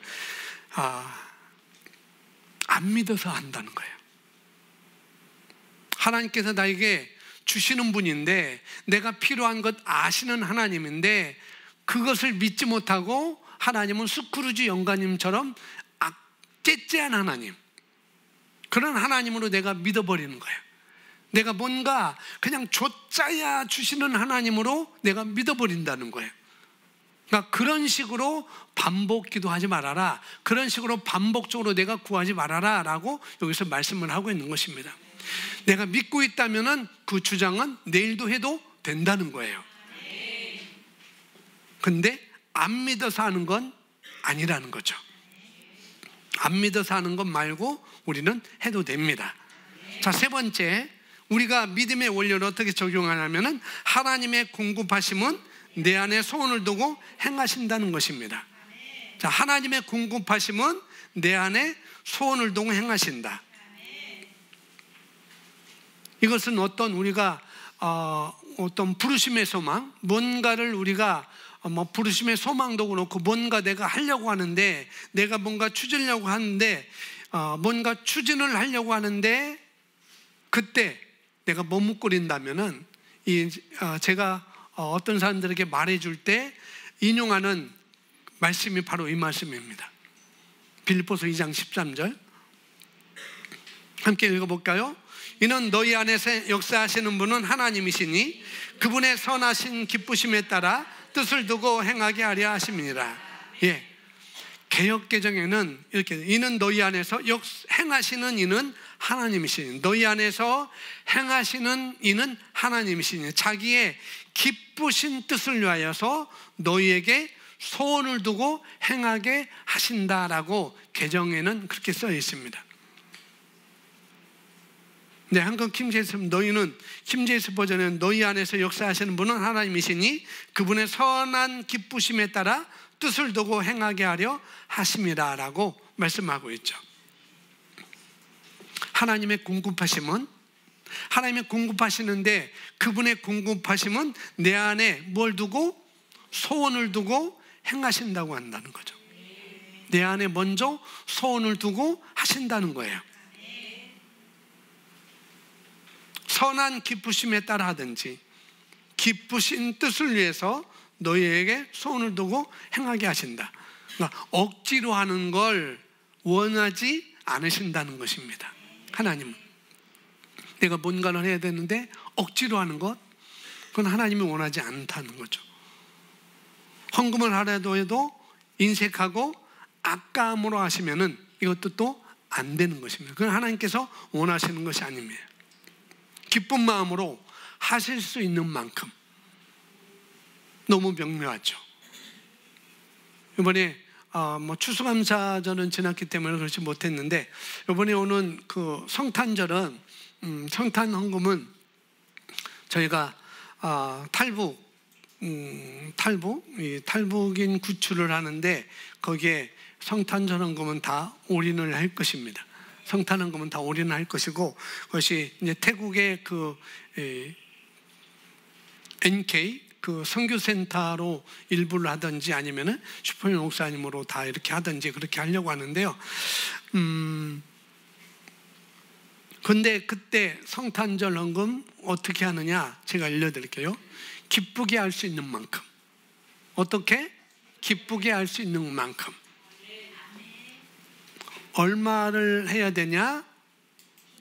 안 믿어서 한다는 거예요. 하나님께서 나에게 주시는 분인데, 내가 필요한 것 아시는 하나님인데 그것을 믿지 못하고 하나님은 스크루지 영가님처럼 째째한 하나님, 그런 하나님으로 내가 믿어버리는 거예요. 내가 뭔가 그냥 줬자야 주시는 하나님으로 내가 믿어버린다는 거예요. 그러니까 그런 식으로 반복 기도하지 말아라, 그런 식으로 반복적으로 내가 구하지 말아라 라고 여기서 말씀을 하고 있는 것입니다. 내가 믿고 있다면 그 주장은 내일도 해도 된다는 거예요. 근데 안 믿어서 하는 건 아니라는 거죠. 안 믿어서 하는 것 말고 우리는 해도 됩니다. 자, 세 번째, 우리가 믿음의 원리를 어떻게 적용하냐면은 하나님의 공급하심은 내 안에 소원을 두고 행하신다는 것입니다. 자, 하나님의 공급하심은 내 안에 소원을 두고 행하신다. 이것은 우리가 어떤 부르심의 소망, 뭔가를 우리가 부르심의 소망도 그렇고 뭔가 내가 하려고 하는데, 내가 뭔가 추진하려고 하는데 뭔가 추진을 하려고 하는데 그때 내가 머뭇거린다면은 제가 어떤 사람들에게 말해줄 때 인용하는 말씀이 바로 이 말씀입니다. 빌립보서 2장 13절 함께 읽어볼까요? 이는 너희 안에서 역사하시는 분은 하나님이시니 그분의 선하신 기쁘심에 따라 뜻을 두고 행하게 하려 하심이니라. 예. 개역개정에는 이렇게, 이는 너희 안에서 행하시는 이는 하나님이시니, 너희 안에서 행하시는 이는 하나님이시니 자기의 기쁘신 뜻을 위하여서 너희에게 소원을 두고 행하게 하신다라고 개정에는 그렇게 써 있습니다. 네, 한국 킹제이스 너희는, 킹제이스 버전은 너희 안에서 역사하시는 분은 하나님이시니 그분의 선한 기쁘심에 따라 뜻을 두고 행하게 하려 하심이라 라고 말씀하고 있죠. 하나님의 궁극하심은, 하나님의 궁극하시는데 그분의 궁극하심은 내 안에 뭘 두고? 소원을 두고 행하신다고 한다는 거죠. 내 안에 먼저 소원을 두고 하신다는 거예요. 선한 기쁘심에 따라 하든지 기쁘신 뜻을 위해서 너희에게 소원을 두고 행하게 하신다. 그러니까 억지로 하는 걸 원하지 않으신다는 것입니다. 하나님은 내가 뭔가를 해야 되는데 억지로 하는 것, 그건 하나님이 원하지 않다는 거죠. 헌금을 하려도 해도 인색하고 악감으로 하시면은 이것도 또 안 되는 것입니다. 그건 하나님께서 원하시는 것이 아닙니다. 기쁜 마음으로 하실 수 있는 만큼. 너무 명료하죠. 이번에 추수감사절은 지났기 때문에 그렇지 못했는데, 이번에 오는 그 성탄절은 성탄 헌금은 저희가 탈북인 구출을 하는데 거기에 성탄절 헌금은 다 올인을 할 것입니다. 성탄 헌금은 다 올인을 할 것이고, 그것이 이제 태국의 그 NK 그 선교센터로 일부를 하든지 아니면은 슈퍼맨 목사님으로 다 이렇게 하든지 그렇게 하려고 하는데요. 근데 그때 성탄절 헌금 어떻게 하느냐 제가 알려드릴게요. 기쁘게 할 수 있는 만큼. 어떻게? 기쁘게 할 수 있는 만큼. 얼마를 해야 되냐?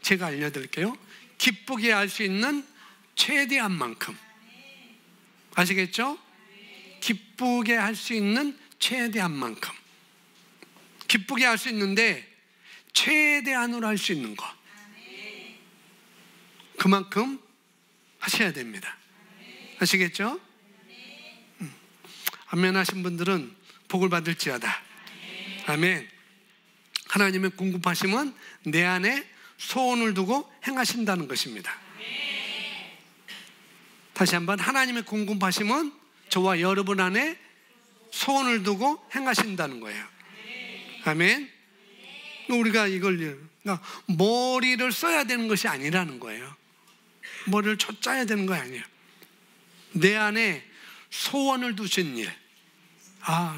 제가 알려드릴게요. 기쁘게 할 수 있는 최대한 만큼. 아시겠죠? 기쁘게 할 수 있는 최대한 만큼. 기쁘게 할 수 있는데 최대한으로 할 수 있는 것, 그만큼 하셔야 됩니다. 아시겠죠? 아멘 하신 분들은 복을 받을지어다. 아멘. 하나님의 궁극하심은 내 안에 소원을 두고 행하신다는 것입니다. 다시 한번, 하나님의 궁극하심은 저와 여러분 안에 소원을 두고 행하신다는 거예요. 아멘. 우리가 이걸 머리를 써야 되는 것이 아니라는 거예요. 머리를 쫓아야 되는 거 아니에요. 내 안에 소원을 두신 일.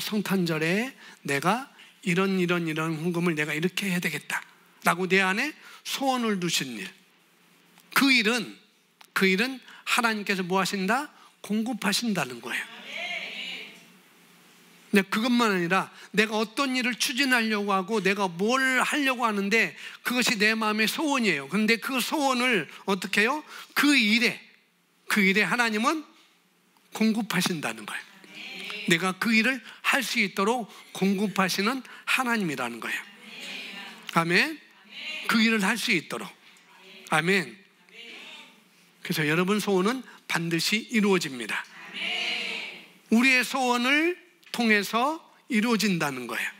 성탄절에 내가 이런 헌금을 내가 이렇게 해야 되겠다 라고 내 안에 소원을 두신 일. 그 일은 하나님께서 뭐 하신다? 공급하신다는 거예요. 근데 그것만 아니라 내가 어떤 일을 추진하려고 하고 내가 뭘 하려고 하는데 그것이 내 마음의 소원이에요. 그런데 그 소원을 어떻게 해요? 그 일에 하나님은 공급하신다는 거예요. 내가 그 일을 할 수 있도록 공급하시는 하나님이라는 거예요. 아멘. 그 일을 할 수 있도록. 아멘. 그래서 여러분 소원은 반드시 이루어집니다. 우리의 소원을 통해서 이루어진다는 거예요.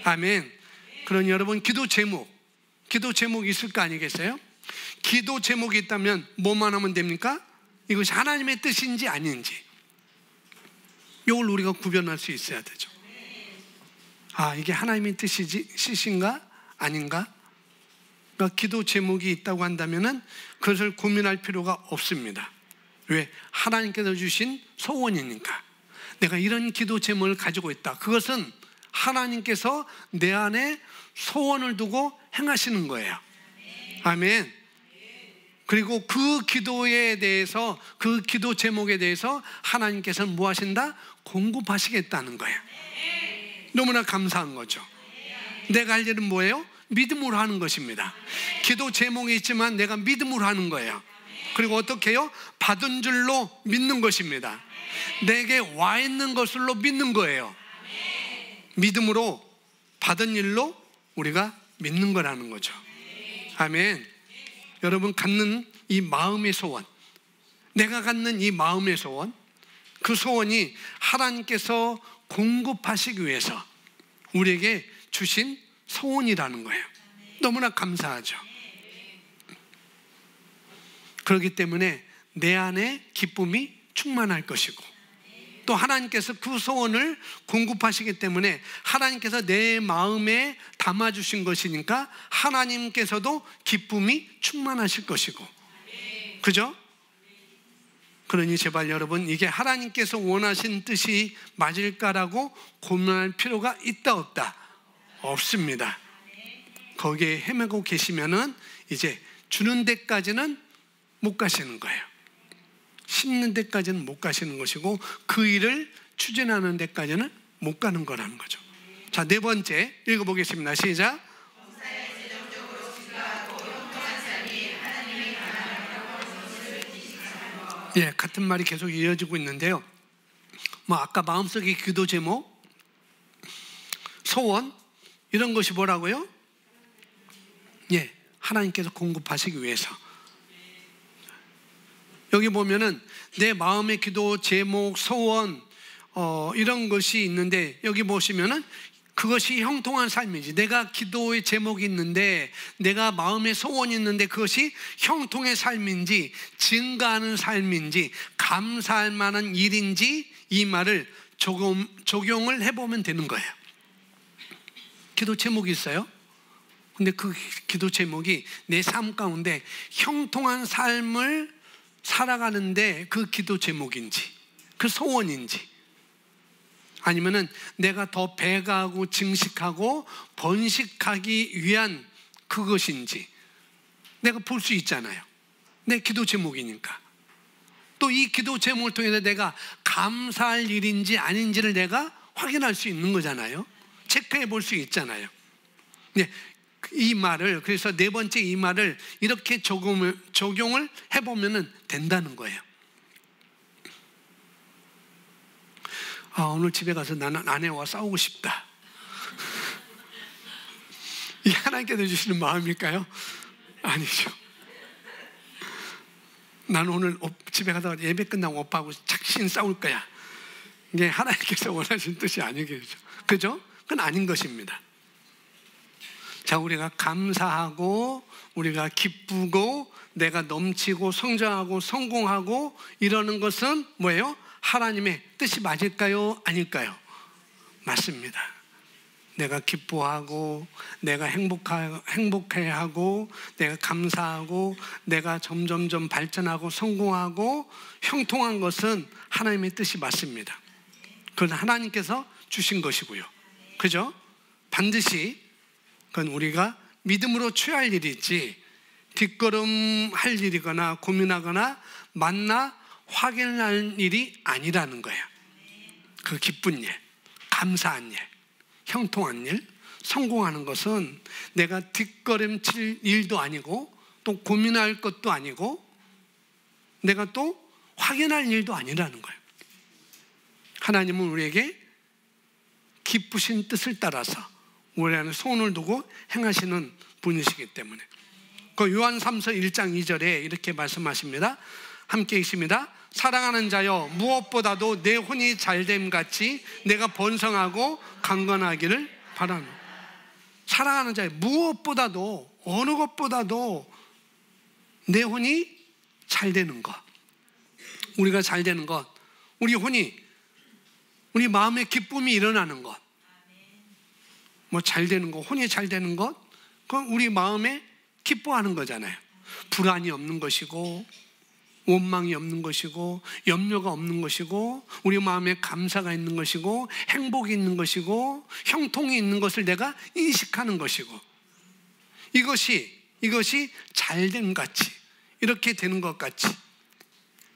아멘. 그런 여러분 기도 제목 있을 거 아니겠어요? 기도 제목이 있다면 뭐만 하면 됩니까? 이것이 하나님의 뜻인지 아닌지 이걸 우리가 구별할 수 있어야 되죠. 이게 하나님의 뜻인가 아닌가? 그러니까 기도 제목이 있다고 한다면은 그것을 고민할 필요가 없습니다. 왜? 하나님께서 주신 소원이니까. 내가 이런 기도 제목을 가지고 있다. 그것은 하나님께서 내 안에 소원을 두고 행하시는 거예요. 아멘. 그리고 그 기도에 대해서, 그 기도 제목에 대해서 하나님께서는 뭐 하신다? 공급하시겠다는 거예요. 너무나 감사한 거죠. 내가 할 일은 뭐예요? 믿음으로 하는 것입니다. 기도 제목이 있지만 내가 믿음으로 하는 거예요. 그리고 어떻게 해요? 받은 줄로 믿는 것입니다. 내게 와 있는 것으로 믿는 거예요. 믿음으로 받은 일로 우리가 믿는 거라는 거죠. 아멘. 여러분 갖는 이 마음의 소원, 내가 갖는 이 마음의 소원, 그 소원이 하나님께서 공급하시기 위해서 우리에게 주신 소원이라는 거예요. 너무나 감사하죠. 그렇기 때문에 내 안에 기쁨이 충만할 것이고 또 하나님께서 그 소원을 공급하시기 때문에 하나님께서 내 마음에 담아주신 것이니까 하나님께서도 기쁨이 충만하실 것이고, 그죠? 그러니 제발 여러분, 이게 하나님께서 원하신 뜻이 맞을까라고 고민할 필요가 있다 없다? 없습니다. 거기에 헤매고 계시면은 이제 주는 데까지는 못 가시는 거예요. 심는 데까지는 못 가시는 것이고, 그 일을 추진하는 데까지는 못 가는 거라는 거죠. 자, 네 번째 읽어보겠습니다. 시작. 예, 같은 말이 계속 이어지고 있는데요. 아까 마음속의 기도 제목, 소원, 이런 것이 뭐라고요? 예, 하나님께서 공급하시기 위해서. 여기 보면은 내 마음의 기도 제목, 소원, 이런 것이 있는데, 여기 보시면은 그것이 형통한 삶이지. 내가 기도의 제목이 있는데, 내가 마음의 소원이 있는데, 그것이 형통의 삶인지, 증가하는 삶인지, 감사할 만한 일인지, 이 말을 조금 적용을 해보면 되는 거예요. 기도 제목이 있어요. 근데 그 기도 제목이 내 삶 가운데 형통한 삶을 살아가는데 그 기도 제목인지, 그 소원인지, 아니면은 내가 더 배가하고 증식하고 번식하기 위한 그것인지 내가 볼 수 있잖아요. 내 기도 제목이니까. 또 이 기도 제목을 통해서 내가 감사할 일인지 아닌지를 내가 확인할 수 있는 거잖아요. 체크해 볼 수 있잖아요. 네, 이 말을, 그래서 네 번째 이 말을 이렇게 적용을 해보면 된다는 거예요. 오늘 집에 가서 나는 아내와 싸우고 싶다. 이게 하나님께서 주시는 마음일까요? 아니죠. 나는 오늘 집에 가다가 예배 끝나고 오빠하고 착신 싸울 거야. 이게 하나님께서 원하시는 뜻이 아니겠죠. 그죠? 그건 아닌 것입니다. 자, 우리가 감사하고 우리가 기쁘고 내가 넘치고 성장하고 성공하고 이러는 것은 뭐예요? 하나님의 뜻이 맞을까요? 아닐까요? 맞습니다. 내가 기뻐하고 내가 행복해하고 내가 감사하고 내가 점점점 발전하고 성공하고 형통한 것은 하나님의 뜻이 맞습니다. 그건 하나님께서 주신 것이고요. 그죠? 반드시 그건 우리가 믿음으로 취할 일이지 뒷걸음할 일이거나 고민하거나 만나 확인할 일이 아니라는 거예요. 그 기쁜 일, 감사한 일, 형통한 일, 성공하는 것은 내가 뒷걸음칠 일도 아니고 또 고민할 것도 아니고 내가 또 확인할 일도 아니라는 거예요. 하나님은 우리에게 기쁘신 뜻을 따라서 우리 안에 소원을 두고 행하시는 분이시기 때문에. 그 요한 3서 1장 2절에 이렇게 말씀하십니다. 함께 읽습니다. 사랑하는 자여, 무엇보다도 내 혼이 잘됨 같이 내가 번성하고 강건하기를 바라노. 사랑하는 자여, 무엇보다도 어느 것보다도 내 혼이 잘 되는 것, 우리가 잘 되는 것, 우리 혼이, 우리 마음의 기쁨이 일어나는 것, 뭐 잘 되는 것, 혼이 잘 되는 것, 그건 우리 마음에 기뻐하는 거잖아요. 불안이 없는 것이고 원망이 없는 것이고 염려가 없는 것이고 우리 마음에 감사가 있는 것이고 행복이 있는 것이고 형통이 있는 것을 내가 인식하는 것이고 이것이 잘된 같이 이렇게 되는 것 같이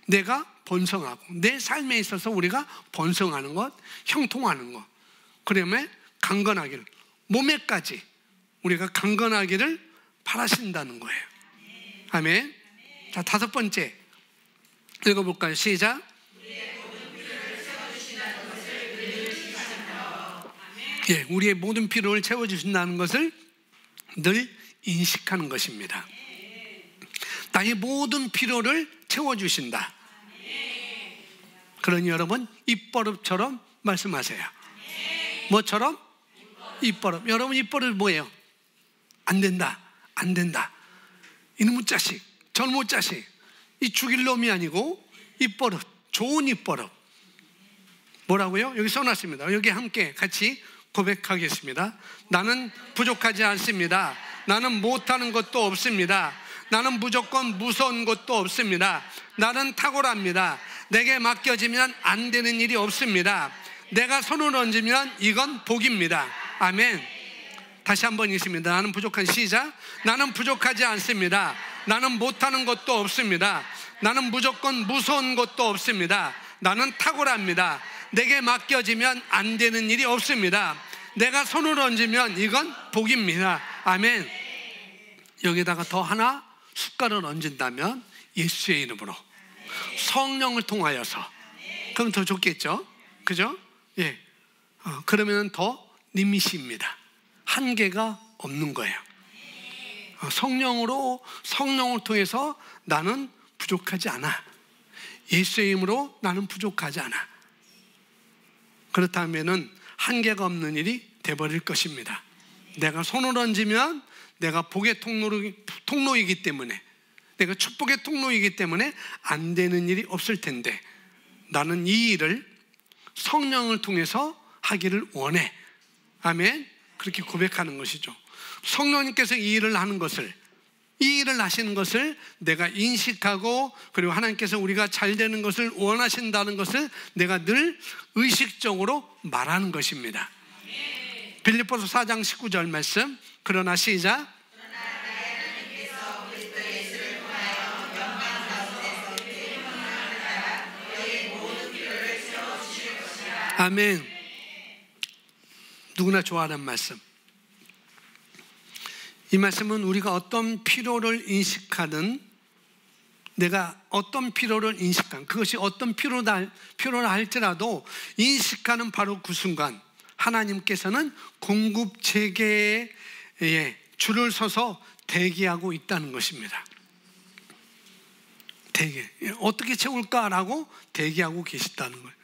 내가 번성하고 내 삶에 있어서 우리가 번성하는 것, 형통하는 것, 그러면 강건하기를, 몸에까지 우리가 강건하기를 바라신다는 거예요. 아멘. 자, 다섯 번째 읽어볼까요? 시작. 예, 우리의 모든 필요를 채워주신다는 것을 늘 인식하는 것입니다. 나의 모든 필요를 채워주신다. 그러니 여러분 입버릇처럼 말씀하세요. 뭐처럼? 입버릇. 여러분 입버릇 뭐예요? 안 된다, 안 된다. 이놈의 자식, 저놈의 자식, 이 죽일 놈이 아니고 입버릇, 좋은 입버릇. 뭐라고요? 여기 써놨습니다. 여기 함께 같이 고백하겠습니다. 나는 부족하지 않습니다. 나는 못하는 것도 없습니다. 나는 무조건 무서운 것도 없습니다. 나는 탁월합니다. 내게 맡겨지면 안 되는 일이 없습니다. 내가 손을 얹으면 이건 복입니다. 아멘. 다시 한번 있습니다. 나는 부족한 시작. 나는 부족하지 않습니다. 나는 못하는 것도 없습니다. 나는 무조건 무서운 것도 없습니다. 나는 탁월합니다. 내게 맡겨지면 안 되는 일이 없습니다. 내가 손을 얹으면 이건 복입니다. 아멘. 여기다가 더 하나 숟갈을 얹은다면 예수의 이름으로 성령을 통하여서, 그럼 더 좋겠죠? 그죠? 예. 그러면 더 리밋입니다. 한계가 없는 거예요. 성령을 통해서 나는 부족하지 않아. 예수의 이름으로 나는 부족하지 않아. 그렇다면은 한계가 없는 일이 돼버릴 것입니다. 내가 손을 얹으면 내가 복의 통로이기 때문에, 내가 축복의 통로이기 때문에 안 되는 일이 없을 텐데, 나는 이 일을 성령을 통해서 하기를 원해. 아멘. 그렇게 고백하는 것이죠. 성령님께서 이 일을 하시는 것을 내가 인식하고, 그리고 하나님께서 우리가 잘 되는 것을 원하신다는 것을 내가 늘 의식적으로 말하는 것입니다. 빌립보서 4장 19절 말씀. 그러나 시작. 아멘. 누구나 좋아하는 말씀. 이 말씀은 우리가 어떤 필요를 인식하든, 내가 어떤 필요를 인식한, 그것이 어떤 필요라 할지라도 인식하는 바로 그 순간 하나님께서는 공급 재개에 줄을 서서 대기하고 있다는 것입니다. 어떻게 채울까라고 대기하고 계시다는 거예요.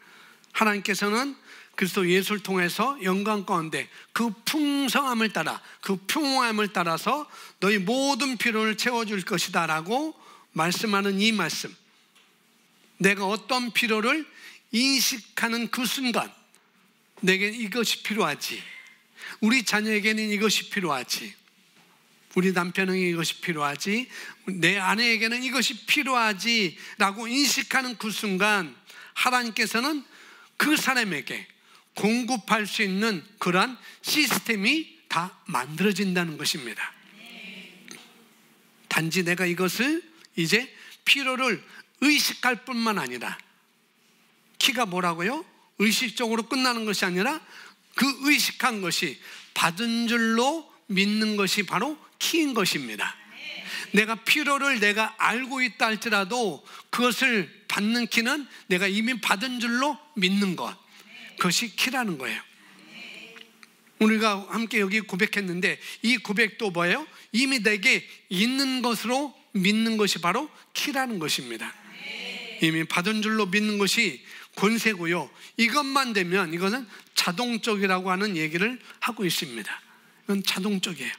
하나님께서는 그리스도 예수를 통해서 영광 가운데 그 풍성함을 따라, 그 풍성함을 따라서 너희 모든 필요를 채워줄 것이다 라고 말씀하는 이 말씀, 내가 어떤 필요를 인식하는 그 순간 내게는 이것이 필요하지, 우리 자녀에게는 이것이 필요하지, 우리 남편에게 이것이 필요하지, 내 아내에게는 이것이 필요하지 라고 인식하는 그 순간 하나님께서는 그 사람에게 공급할 수 있는 그러한 시스템이 다 만들어진다는 것입니다. 단지 내가 이것을 이제 필요를 의식할 뿐만 아니라, 키가 뭐라고요? 의식적으로 끝나는 것이 아니라 그 의식한 것이 받은 줄로 믿는 것이 바로 키인 것입니다. 내가 필요를 내가 알고 있다 할지라도 그것을 받는 키는 내가 이미 받은 줄로 믿는 것, 그것이 키라는 거예요. 우리가 함께 여기 고백했는데 이 고백도 뭐예요? 이미 내게 있는 것으로 믿는 것이 바로 키라는 것입니다. 이미 받은 줄로 믿는 것이 권세고요, 이것만 되면 이것은 자동적이라고 하는 얘기를 하고 있습니다. 이건 자동적이에요.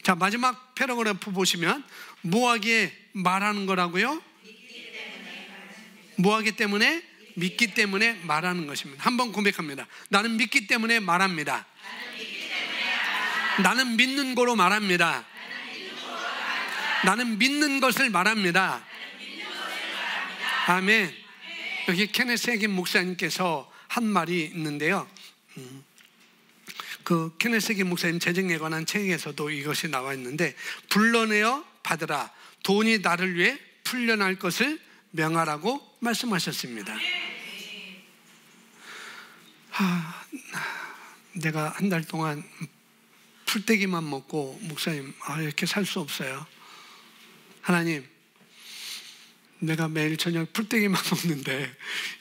자, 마지막 패러그래프 보시면 뭐하기에 말하는 거라고요? 뭐하기 때문에? 믿기 때문에 말하는 것입니다. 한번 고백합니다. 나는 믿기 때문에 말합니다. 나는 믿는 거로 말합니다. 나는 믿는 것을 말합니다. 아멘. 여기 케네스 해긴 목사님께서 한 말이 있는데요, 그 케네스 해긴 목사님 재정에 관한 책에서도 이것이 나와 있는데, 불러내어 받으라, 돈이 나를 위해 풀려날 것을 명하라고 말씀하셨습니다. 내가 한 달 동안 풀떼기만 먹고, 목사님, 이렇게 살 수 없어요. 하나님, 내가 매일 저녁 풀떼기만 먹는데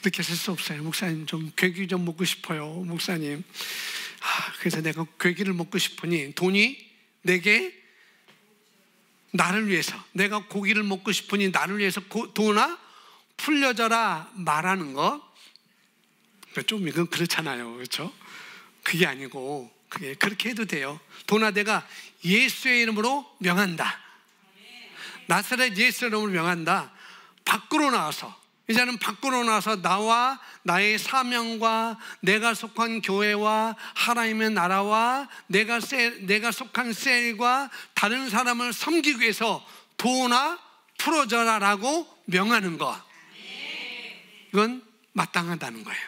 이렇게 살 수 없어요. 목사님, 좀 괴기 좀 먹고 싶어요. 목사님, 그래서 내가 괴기를 먹고 싶으니 돈이 내게 나를 위해서, 내가 고기를 먹고 싶으니 나를 위해서 돈아 풀려져라 말하는 것, 좀 이건 그렇잖아요, 그렇죠? 그게 아니고, 그게 그렇게 해도 돼요. 돈아, 내가 예수의 이름으로 명한다. 나사렛 예수의 이름으로 명한다. 밖으로 나와서, 이제는 밖으로 나서 나와 나의 사명과 내가 속한 교회와 하나님의 나라와 내가 속한 셀과 다른 사람을 섬기기 위해서 도나 풀어져라라고 명하는 것, 이건 마땅하다는 거예요.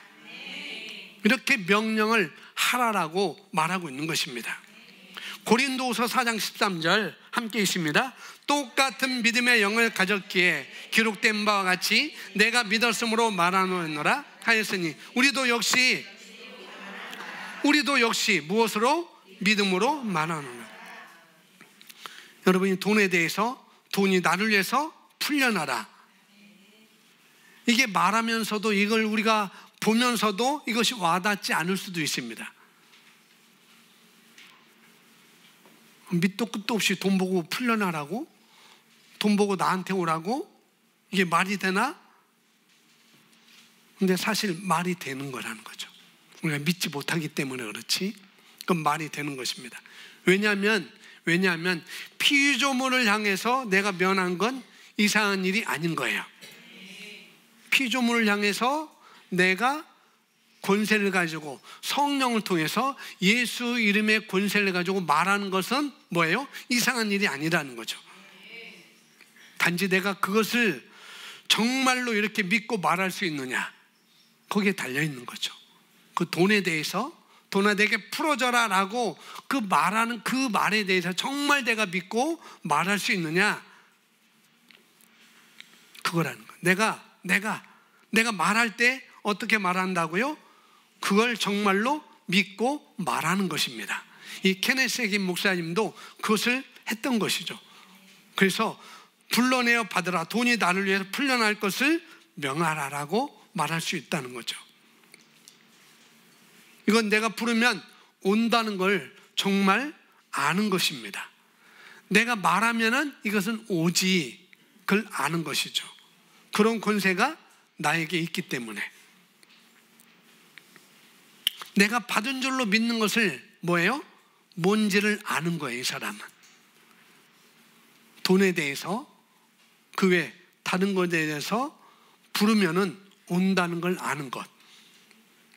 이렇게 명령을 하라라고 말하고 있는 것입니다. 고린도후서 4장 13절 함께 있습니다. 똑같은 믿음의 영을 가졌기에 기록된 바와 같이 내가 믿었으므로 말하노라 하였으니 우리도 역시 무엇으로? 믿음으로 말하노라. 여러분이 돈에 대해서, 돈이 나를 위해서 풀려나라, 이게 말하면서도 이걸 우리가 보면서도 이것이 와닿지 않을 수도 있습니다. 밑도 끝도 없이 돈 보고 풀려나라고, 돈 보고 나한테 오라고, 이게 말이 되나? 근데 사실 말이 되는 거라는 거죠. 우리가 믿지 못하기 때문에 그렇지, 그건 말이 되는 것입니다. 왜냐하면 피조물을 향해서 내가 면한 건 이상한 일이 아닌 거예요. 피조물을 향해서 내가 권세를 가지고 성령을 통해서 예수 이름의 권세를 가지고 말하는 것은 뭐예요? 이상한 일이 아니라는 거죠. 단지 내가 그것을 정말로 이렇게 믿고 말할 수 있느냐, 거기에 달려있는 거죠. 그 돈에 대해서, 돈아 내게 풀어져라 라고 그 말하는 그 말에 대해서 정말 내가 믿고 말할 수 있느냐, 그거라는 거예요. 내가 말할 때 어떻게 말한다고요? 그걸 정말로 믿고 말하는 것입니다. 이 케네스 해긴 목사님도 그것을 했던 것이죠. 그래서 불러내어 받으라, 돈이 나를 위해서 풀려날 것을 명하라라고 말할 수 있다는 거죠. 이건 내가 부르면 온다는 걸 정말 아는 것입니다. 내가 말하면은 이것은 오지, 그걸 아는 것이죠. 그런 권세가 나에게 있기 때문에 내가 받은 줄로 믿는 것을 뭐예요? 뭔지를 아는 거예요. 이 사람은 돈에 대해서, 그 외 다른 것에 대해서 부르면은 온다는 걸 아는 것.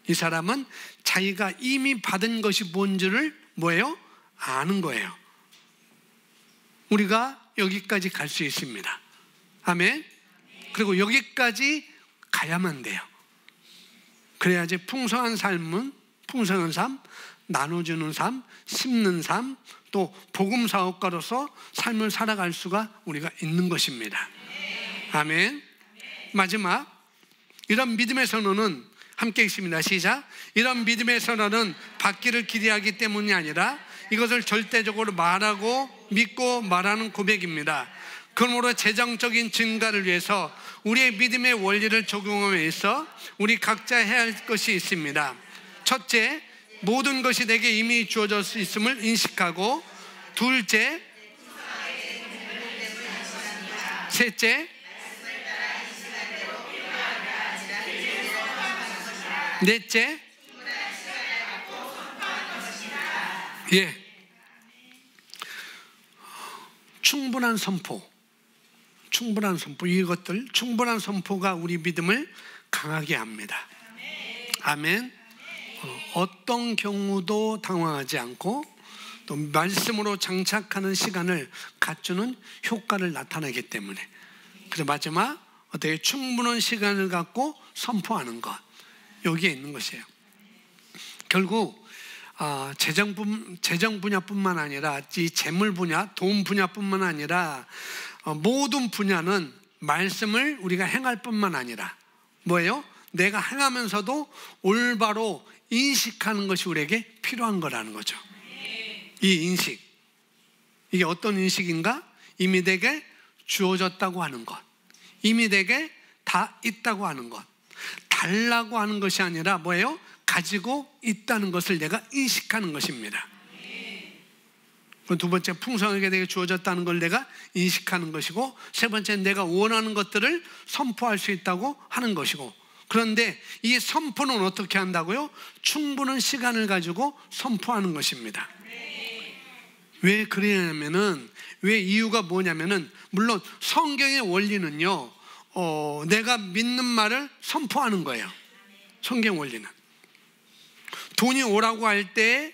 이 사람은 자기가 이미 받은 것이 뭔지를 뭐예요? 아는 거예요. 우리가 여기까지 갈 수 있습니다. 아멘. 그리고 여기까지 가야만 돼요. 그래야지 풍성한 삶, 나눠주는 삶, 심는 삶, 또 복음 사업가로서 삶을 살아갈 수가 우리가 있는 것입니다. 아멘. 마지막, 이런 믿음의 선언은 함께 있습니다. 시작. 이런 믿음의 선언은 받기를 기대하기 때문이 아니라 이것을 절대적으로 말하고 믿고 말하는 고백입니다. 그러므로 재정적인 증가를 위해서 우리의 믿음의 원리를 적용함에 있어 우리 각자 해야 할 것이 있습니다. 첫째, 모든 것이 내게 이미 주어져 있음을 인식하고, 둘째, 셋째, 넷째, 충분한 선포. 이것들, 충분한 선포가 우리 믿음을 강하게 합니다. 아멘. 어떤 경우도 당황하지 않고 또 말씀으로 장착하는 시간을 갖추는 효과를 나타내기 때문에, 그래서 마지막 어떻게 충분한 시간을 갖고 선포하는 것, 여기에 있는 것이에요. 결국 재정 분야뿐만 아니라 이 재물 분야, 돈 분야뿐만 아니라 모든 분야는 말씀을 우리가 행할 뿐만 아니라 뭐예요? 내가 행하면서도 올바로 인식하는 것이 우리에게 필요한 거라는 거죠. 이 인식, 이게 어떤 인식인가? 이미 내게 주어졌다고 하는 것, 이미 내게 다 있다고 하는 것, 달라고 하는 것이 아니라 뭐예요? 가지고 있다는 것을 내가 인식하는 것입니다. 두 번째, 풍성하게 내게 주어졌다는 걸 내가 인식하는 것이고, 세 번째는 내가 원하는 것들을 선포할 수 있다고 하는 것이고, 그런데 이 선포는 어떻게 한다고요? 충분한 시간을 가지고 선포하는 것입니다. 왜 그러냐면은, 왜 이유가 뭐냐면은, 물론 성경의 원리는요 내가 믿는 말을 선포하는 거예요. 성경 원리는. 돈이 오라고 할 때,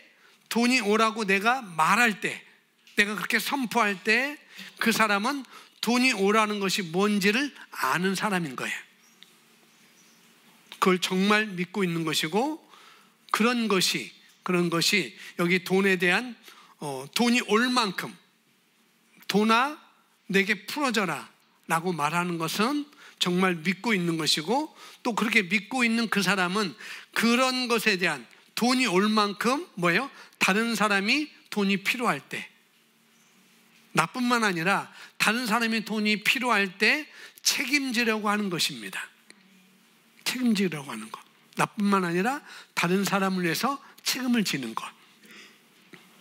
돈이 오라고 내가 말할 때, 내가 그렇게 선포할 때 그 사람은 돈이 오라는 것이 뭔지를 아는 사람인 거예요. 그걸 정말 믿고 있는 것이고, 그런 것이 여기 돈에 대한 돈이 올 만큼 돈아 내게 풀어져라 라고 말하는 것은 정말 믿고 있는 것이고, 또 그렇게 믿고 있는 그 사람은 그런 것에 대한 돈이 올 만큼 뭐예요? 다른 사람이 돈이 필요할 때, 나뿐만 아니라 다른 사람이 돈이 필요할 때 책임지려고 하는 것입니다. 책임지려고 하는 것. 나뿐만 아니라 다른 사람을 위해서 책임을 지는 것.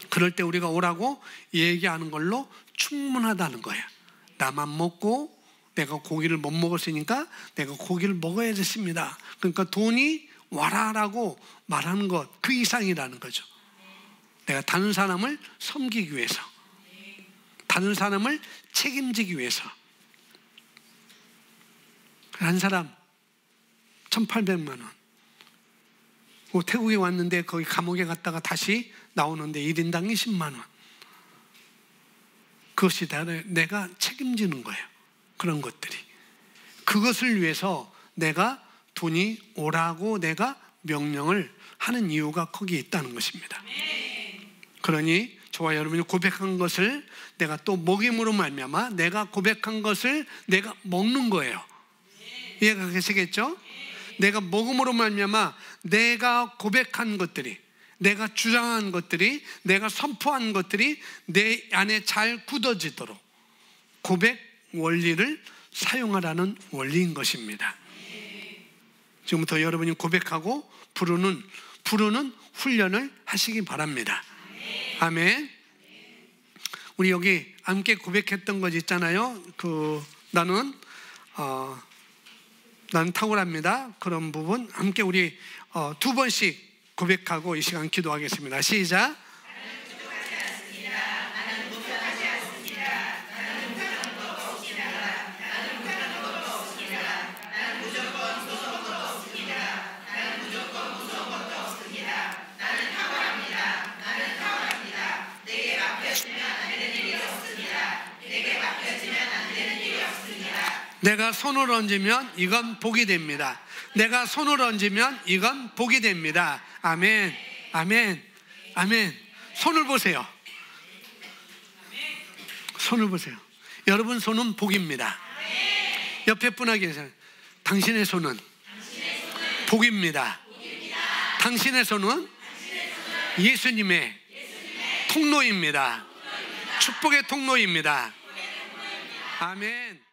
그럴 때 우리가 오라고 얘기하는 걸로 충분하다는 거야. 나만 먹고 내가 고기를 못 먹었으니까 내가 고기를 먹어야 됐습니다. 그러니까 돈이 와라라고 말하는 것, 그 이상이라는 거죠. 내가 다른 사람을 섬기기 위해서, 다른 사람을 책임지기 위해서. 한 사람 1,800만 원. 태국에 왔는데 거기 감옥에 갔다가 다시 나오는데 1인당 20만 원. 그것이 다 내가 책임지는 거예요. 그런 것들이. 그것을 위해서 내가 돈이 오라고 내가 명령을 하는 이유가 거기에 있다는 것입니다. 그러니 저와 여러분이 고백한 것을 내가 또 먹임으로 말미암아 내가 고백한 것을 내가 먹는 거예요. 이해가 되시겠죠? 내가 먹음으로 말미암아 내가 고백한 것들이, 내가 주장한 것들이, 내가 선포한 것들이 내 안에 잘 굳어지도록 고백 원리를 사용하라는 원리인 것입니다. 지금부터 여러분이 고백하고 부르는 훈련을 하시기 바랍니다. 아멘. 우리 여기 함께 고백했던 것 있잖아요. 나는 탁월합니다. 그런 부분 함께 우리 2번씩 고백하고 이 시간 기도하겠습니다. 시작. 내가 손을 얹으면 이건 복이 됩니다. 내가 손을 얹으면 이건 복이 됩니다. 아멘, 아멘, 아멘. 손을 보세요. 손을 보세요. 여러분 손은 복입니다. 옆에 분에게 계세요. 당신의 손은 복입니다. 당신의 손은 예수님의 통로입니다. 축복의 통로입니다. 아멘.